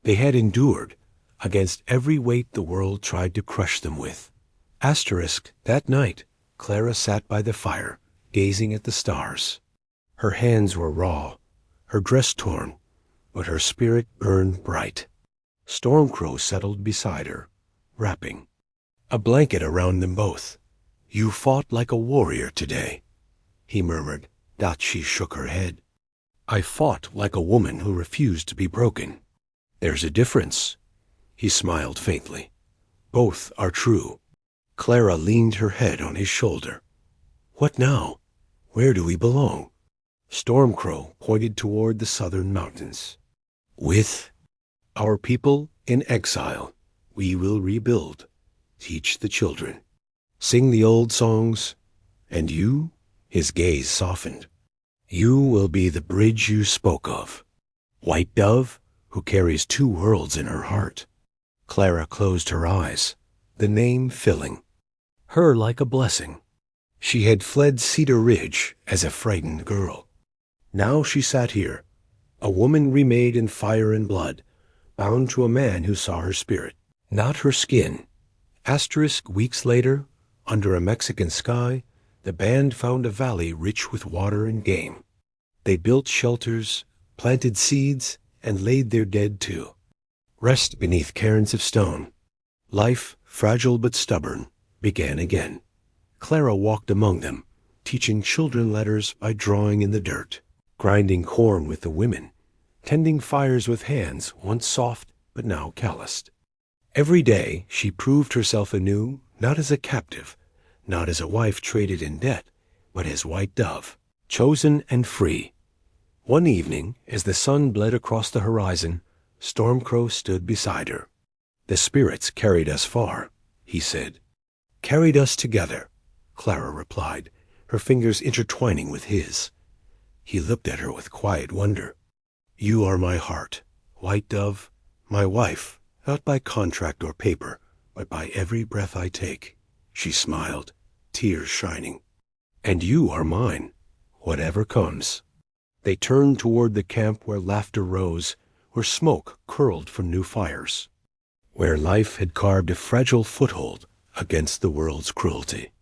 They had endured against every weight the world tried to crush them with. That night, Clara sat by the fire, gazing at the stars. Her hands were raw, her dress torn, but her spirit burned bright. Stormcrow settled beside her, wrapping a blanket around them both. "You fought like a warrior today," he murmured. She shook her head. "I fought like a woman who refused to be broken. There's a difference." He smiled faintly. Both are true. Clara leaned her head on his shoulder. What now? Where do we belong? Stormcrow pointed toward the southern mountains. With our people in exile, we will rebuild, teach the children, sing the old songs, and you, his gaze softened, you will be the bridge you spoke of. White Dove, who carries two worlds in her heart. Clara closed her eyes, the name filling her like a blessing. She had fled Cedar Ridge as a frightened girl. Now she sat here, a woman remade in fire and blood, bound to a man who saw her spirit, not her skin. Weeks later, under a Mexican sky, the band found a valley rich with water and game. They built shelters, planted seeds, and laid their dead to rest beneath cairns of stone. Life, fragile but stubborn, began again. Clara walked among them, teaching children letters by drawing in the dirt, grinding corn with the women, tending fires with hands once soft but now calloused. Every day she proved herself anew, not as a captive, not as a wife traded in debt, but as White Dove, chosen and free. One evening, as the sun bled across the horizon, Stormcrow stood beside her. The spirits carried us far, he said. Carried us together, Clara replied, her fingers intertwining with his. He looked at her with quiet wonder. You are my heart, White Dove, my wife, not by contract or paper, but by every breath I take. She smiled, tears shining. And you are mine, whatever comes. They turned toward the camp where laughter rose, where smoke curled from new fires, where life had carved a fragile foothold against the world's cruelty.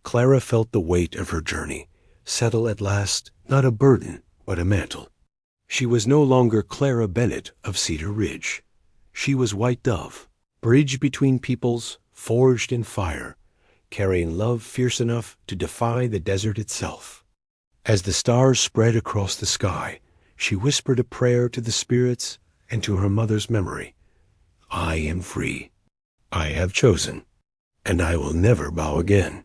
Clara felt the weight of her journey settle at last, not a burden, but a mantle. She was no longer Clara Bennett of Cedar Ridge. She was White Dove, bridge between peoples, forged in fire, carrying love fierce enough to defy the desert itself. As the stars spread across the sky, she whispered a prayer to the spirits and to her mother's memory. I am free. I have chosen, and I will never bow again.